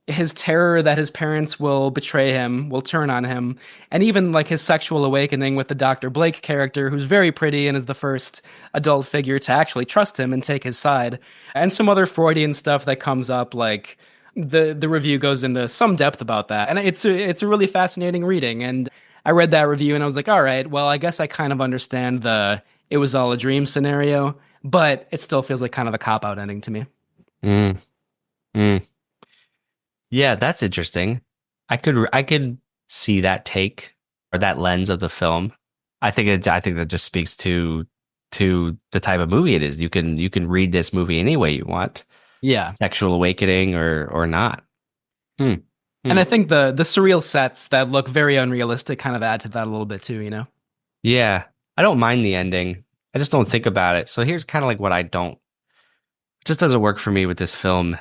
his terror that his parents will betray him, will turn on him, and even like his sexual awakening with the Dr. Blake character, who's very pretty and is the first adult figure to actually trust him and take his side, and some other Freudian stuff that comes up. Like the review goes into some depth about that, and it's a really fascinating reading. And I read that review and I was like, all right, well, I guess I kind of understand the it was all a dream scenario, but it still feels like kind of a cop-out ending to me. Yeah, that's interesting. I could see that take or that lens of the film. I think that just speaks to the type of movie it is. You can read this movie any way you want. Yeah. Sexual awakening or not. And I think the surreal sets that look very unrealistic kind of add to that a little bit too, you know? Yeah. I don't mind the ending. I just don't think about it. So here's kind of like what I don't. It just doesn't work for me with this film.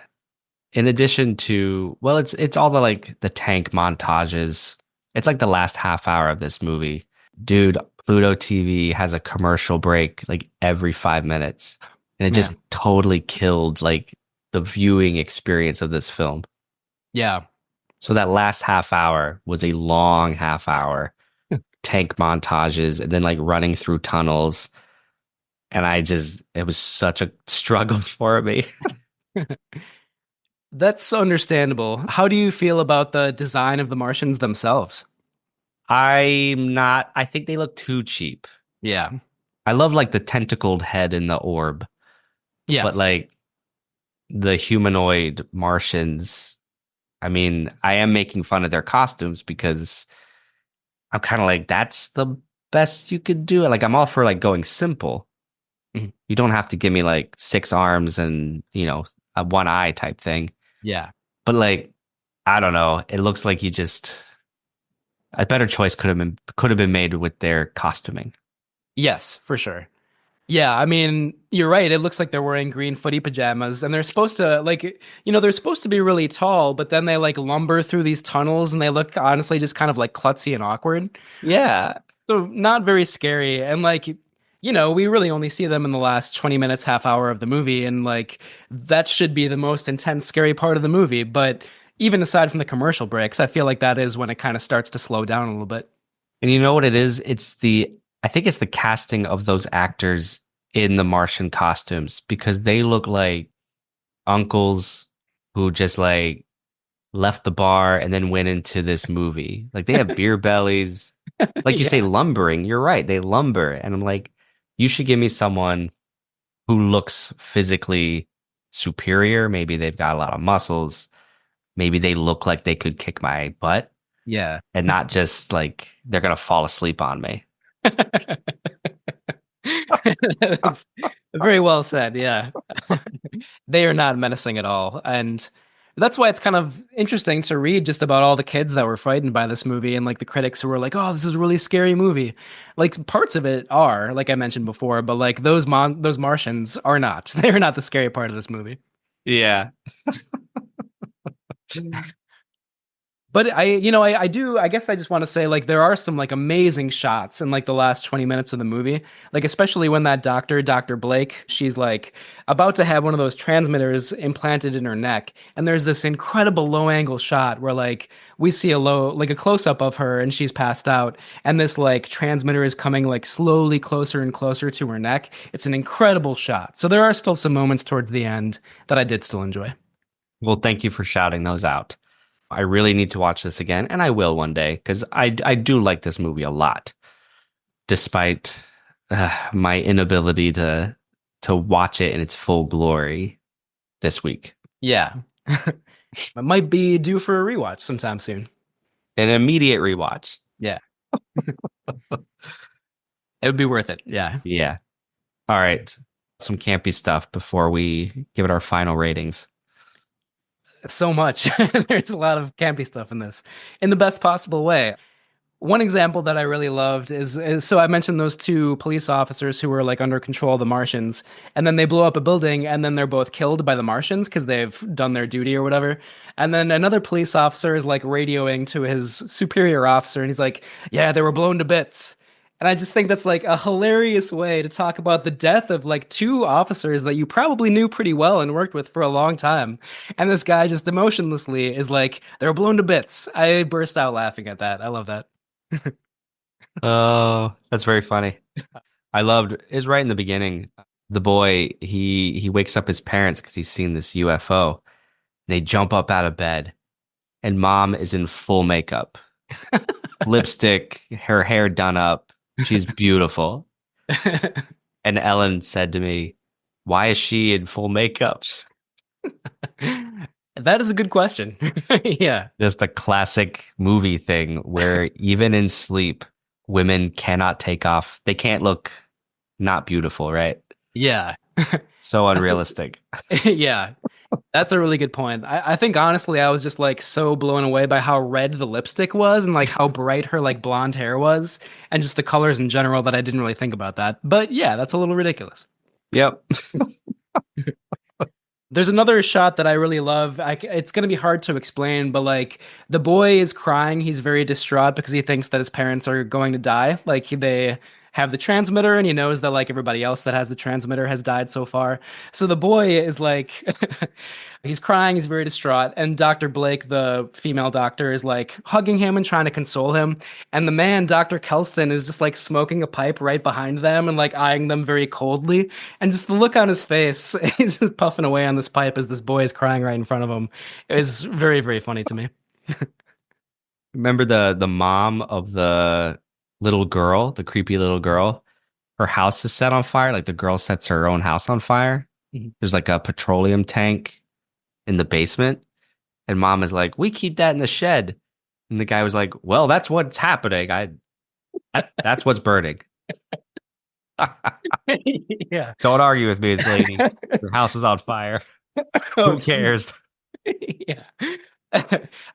In addition to, well, it's all the like the tank montages It's like the last half hour of this movie. Dude, Pluto TV has a commercial break like every 5 minutes. And it just Man. totally killed like the viewing experience of this film. Yeah. So that last half hour was a long half hour, tank montages, and then like running through tunnels. And it was such a struggle for me. That's understandable. How do you feel about the design of the Martians themselves? I think they look too cheap. Yeah. I love like the tentacled head in the orb, Yeah. but like the humanoid Martians, I mean, I am making fun of their costumes because I'm kind of like, that's the best you could do. Like, I'm all for like going simple. Mhm. You don't have to give me like 6 arms and, a one eye type thing. Yeah. But like, I don't know. It looks like a better choice could have been made with their costuming. Yes, for sure. Yeah, I mean, you're right. It looks like they're wearing green footy pajamas and they're supposed to they're supposed to be really tall, but then they like lumber through these tunnels and they look honestly just kind of like klutzy and awkward. Yeah. So not very scary. And we really only see them in the last 20 minutes, half hour of the movie. And like, that should be the most intense, scary part of the movie. But even aside from the commercial breaks, I feel like that is when it kind of starts to slow down a little bit. And you know what it is? I think it's the casting of those actors in the Martian costumes because they look like uncles who just like left the bar and then went into this movie. Like they have beer bellies. Like you say, Yeah. lumbering. You're right. They lumber. And I'm like, you should give me someone who looks physically superior. Maybe they've got a lot of muscles. Maybe they look like they could kick my butt Yeah. and not just like they're going to fall asleep on me. That's very well said. Yeah. They are not menacing at all. And that's why it's kind of interesting to read just about all the kids that were frightened by this movie and like the critics who were like, oh, this is a really scary movie. Like parts of it are, like I mentioned before, but like those Martians are not. They're not the scary part of this movie. Yeah. But I guess I just want to say like there are some like amazing shots in like the last 20 minutes of the movie. Like especially when that Dr. Blake, she's like about to have one of those transmitters implanted in her neck. And there's this incredible low angle shot where like we see a close up of her and she's passed out. And this like transmitter is coming like slowly closer and closer to her neck. It's an incredible shot. So there are still some moments towards the end that I did still enjoy. Well, thank you for shouting those out. I really need to watch this again, and I will one day because I do like this movie a lot, despite my inability to watch it in its full glory this week. Yeah. I might be due for a rewatch sometime soon. An immediate rewatch. Yeah. It would be worth it. Yeah. Yeah. All right. Some campy stuff before we give it our final ratings. So much. There's a lot of campy stuff in this in the best possible way. One example that I really loved is so I mentioned those two police officers who were like under control of the Martians, and then they blow up a building, and then they're both killed by the Martians because they've done their duty or whatever. And then another police officer is like radioing to his superior officer, and he's like, "Yeah, they were blown to bits." And I just think that's like a hilarious way to talk about the death of like two officers that you probably knew pretty well and worked with for a long time. And this guy just emotionlessly is like, "They were blown to bits." I burst out laughing at that. I love that. Oh, that's very funny. I loved is right in the beginning. The boy, he wakes up his parents because he's seen this UFO. They jump up out of bed, and mom is in full makeup, lipstick, her hair done up. She's beautiful. And Ellen said to me, "Why is she in full makeup?" That is a good question. Yeah. Just a classic movie thing where even in sleep, women cannot take off. They can't look not beautiful, right? Yeah. So unrealistic. Yeah. That's a really good point. I think honestly, I was just like so blown away by how red the lipstick was and like how bright her like blonde hair was and just the colors in general that I didn't really think about that. But yeah, that's a little ridiculous. Yep. There's another shot that I really love. It's going to be hard to explain, but like the boy is crying. He's very distraught because he thinks that his parents are going to die. Like they have the transmitter and he knows that like everybody else that has the transmitter has died so far. So the boy is like he's crying, he's very distraught, and Dr. Blake, the female doctor, is like hugging him and trying to console him. And the man, Dr. Kelston, is just like smoking a pipe right behind them and like eyeing them very coldly. And just the look on his face, he's just puffing away on this pipe as this boy is crying right in front of him. Is very, very funny to me. Remember the mom of the little girl, the creepy little girl? Her house is set on fire. Like the girl sets her own house on fire. Mhm. There's like a petroleum tank in the basement. And mom is like, we keep that in the shed. And the guy was like, well, that's what's happening. That's what's burning. Yeah. Don't argue with me, lady. Your house is on fire. Oh, Who cares? Yeah.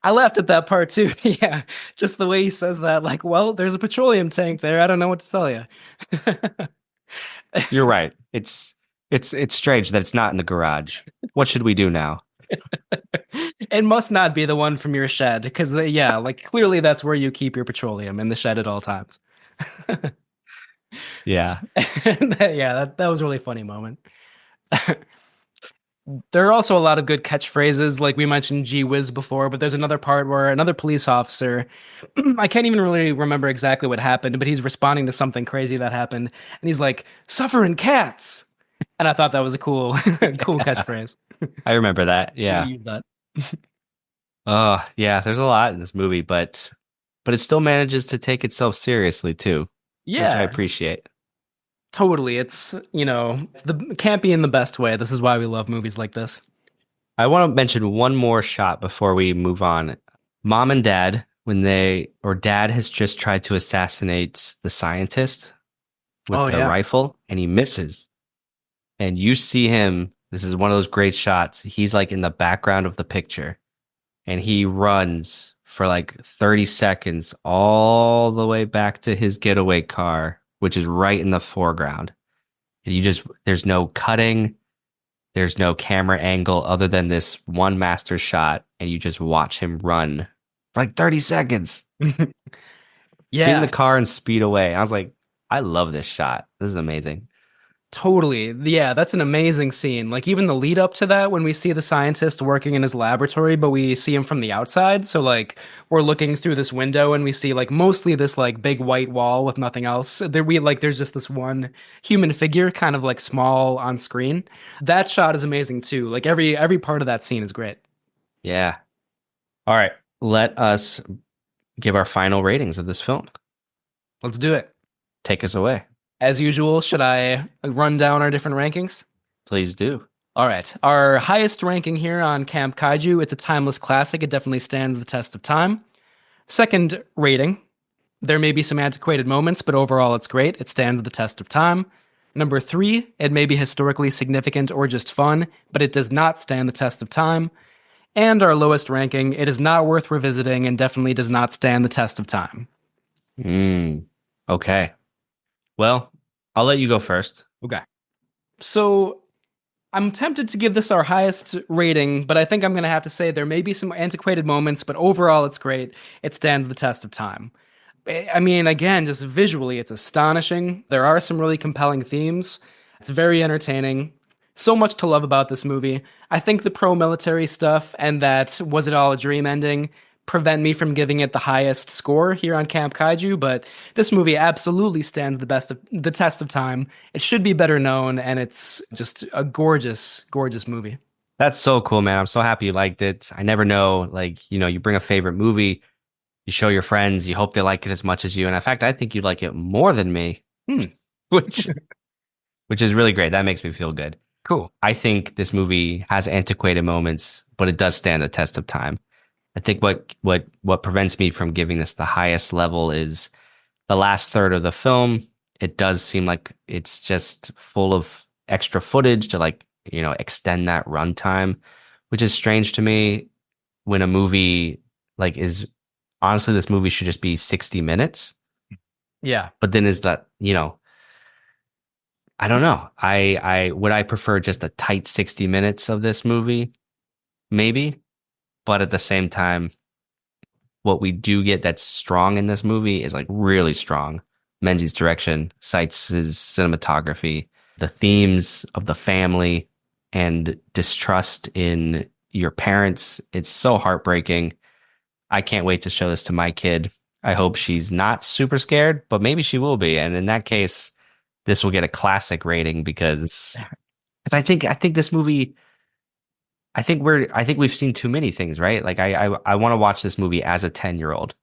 I laughed at that part too. Yeah. Just the way he says that, like, well, there's a petroleum tank there. I don't know what to tell you. You're right. It's strange that it's not in the garage. What should we do now? It must not be the one from your shed because, yeah, like clearly that's where you keep your petroleum, in the shed at all times. Yeah. Yeah, that was a really funny moment. There are also a lot of good catchphrases, like we mentioned "gee whiz" before, but there's another part where another police officer, I can't even really remember exactly what happened, but he's responding to something crazy that happened, and he's like, "Suffering cats," and I thought that was a cool, cool catchphrase. I remember that. Yeah. Use that. Oh, yeah. There's a lot in this movie, but it still manages to take itself seriously too, which I Yeah, appreciate. totally. It's it's the campy in the best way. This is why we love movies like this. I want to mention one more shot before we move on. Mom and dad, dad has just tried to assassinate the scientist with Oh, the yeah. rifle and he misses. And you see him, this is one of those great shots. He's like in the background of the picture and he runs for like 30 seconds all the way back to his getaway car, which is right in the foreground. And there's no cutting. There's no camera angle other than this one master shot, and you just watch him run for like 30 seconds. Get in the Yeah, car and speed away. I was like, I love this shot. This is amazing. totally. Yeah, that's an amazing scene. Like even the lead up to that when we see the scientist working in his laboratory, but we see him from the outside. So like we're looking through this window and we see like mostly this like big white wall with nothing else. There's just this one human figure kind of like small on screen. That shot is amazing too. Like every part of that scene is great. Yeah. All right. Let us give our final ratings of this film. Let's do it. Take us away. As usual, should I run down our different rankings? Please do. All right. Our highest ranking here on Camp Kaiju, it's a timeless classic. It definitely stands the test of time. Second rating, there may be some antiquated moments, but overall it's great. It stands the test of time. Number 3, it may be historically significant or just fun, but it does not stand the test of time. And our lowest ranking, it is not worth revisiting and definitely does not stand the test of time. Okay. Well, I'll let you go first. Okay. So I'm tempted to give this our highest rating, but I think I'm going to have to say there may be some antiquated moments, but overall it's great. It stands the test of time. I mean, again, just visually, it's astonishing. There are some really compelling themes. It's very entertaining. So much to love about this movie. I think the pro-military stuff and that was it all a dream ending prevent me from giving it the highest score here on Camp Kaiju, but this movie absolutely stands the test of time. It should be better known, and it's just a gorgeous, gorgeous movie. That's so cool, man. I'm so happy you liked it. I never know, you bring a favorite movie, you show your friends, you hope they like it as much as you. And in fact, I think you like it more than me, which is really great. That makes me feel good. Cool. I think this movie has antiquated moments, but it does stand the test of time. I think what prevents me from giving this the highest level is the last third of the film. It does seem like it's just full of extra footage to extend that runtime, which is strange to me when a movie is honestly, this movie should just be 60 minutes. Yeah. But then is that, I don't know. I prefer just a tight 60 minutes of this movie, maybe, but at the same time, what we do get that's strong in this movie is like really strong. Menzies' direction, Seitz's cinematography, the themes of the family and distrust in your parents. It's so heartbreaking. I can't wait to show this to my kid. I hope she's not super scared, but maybe she will be. And in that case, this will get a classic rating because I think this movie, I think we've seen too many things, right? Like I want to watch this movie as a 10-year-old,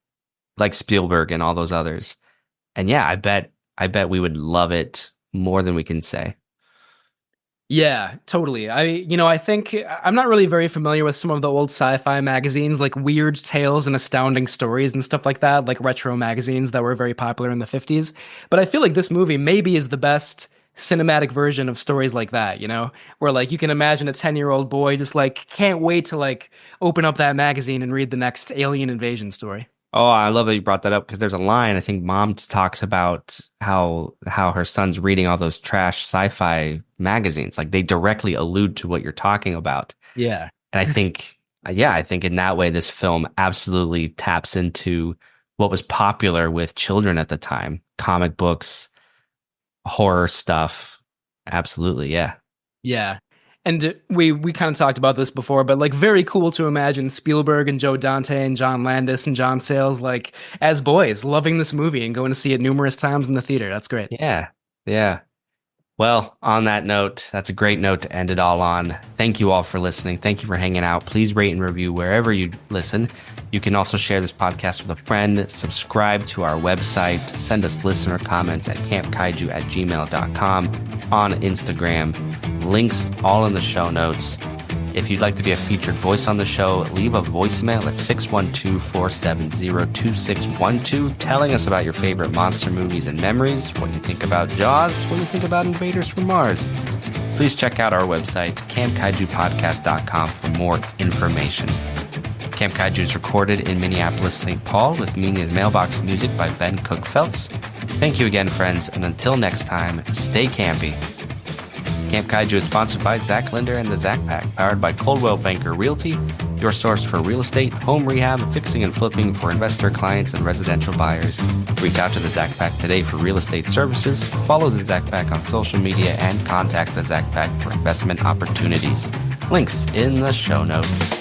like Spielberg and all those others. And yeah, I bet we would love it more than we can say. Yeah, totally. I think I'm not really very familiar with some of the old sci-fi magazines, like Weird Tales and Astounding Stories and stuff like that, like retro magazines that were very popular in the 50s. But I feel like this movie maybe is the best cinematic version of stories like that, where like you can imagine a 10-year-old boy just like can't wait to like open up that magazine and read the next alien invasion story. Oh, I love that you brought that up because there's a line I think Mom talks about how her son's reading all those trash sci-fi magazines. Like they directly allude to what you're talking about. Yeah. And I think in that way, this film absolutely taps into what was popular with children at the time. Comic books, horror stuff. Absolutely. Yeah. Yeah. And we kind of talked about this before, but like very cool to imagine Spielberg and Joe Dante and John Landis and John Sayles like as boys loving this movie and going to see it numerous times in the theater. That's great. Yeah. Yeah. Well, on that note, that's a great note to end it all on. Thank you all for listening. Thank you for hanging out. Please rate and review wherever you listen. You can also share this podcast with a friend, subscribe to our website, send us listener comments at campkaiju@gmail.com, on Instagram. Links all in the show notes. If you'd like to be a featured voice on the show, leave a voicemail at 612-470-2612 telling us about your favorite monster movies and memories, what you think about Jaws, what you think about Invaders from Mars. Please check out our website, campkaijupodcast.com, for more information. Camp Kaiju is recorded in Minneapolis, St. Paul, with Media's Mailbox music by Ben Cook-Phelps. Thank you again, friends, and until next time, stay campy. Camp Kaiju is sponsored by Zach Linder and the Zach Pack, powered by Coldwell Banker Realty, your source for real estate, home rehab, fixing and flipping for investor clients and residential buyers. Reach out to the Zach Pack today for real estate services, follow the Zach Pack on social media, and contact the Zach Pack for investment opportunities. Links in the show notes.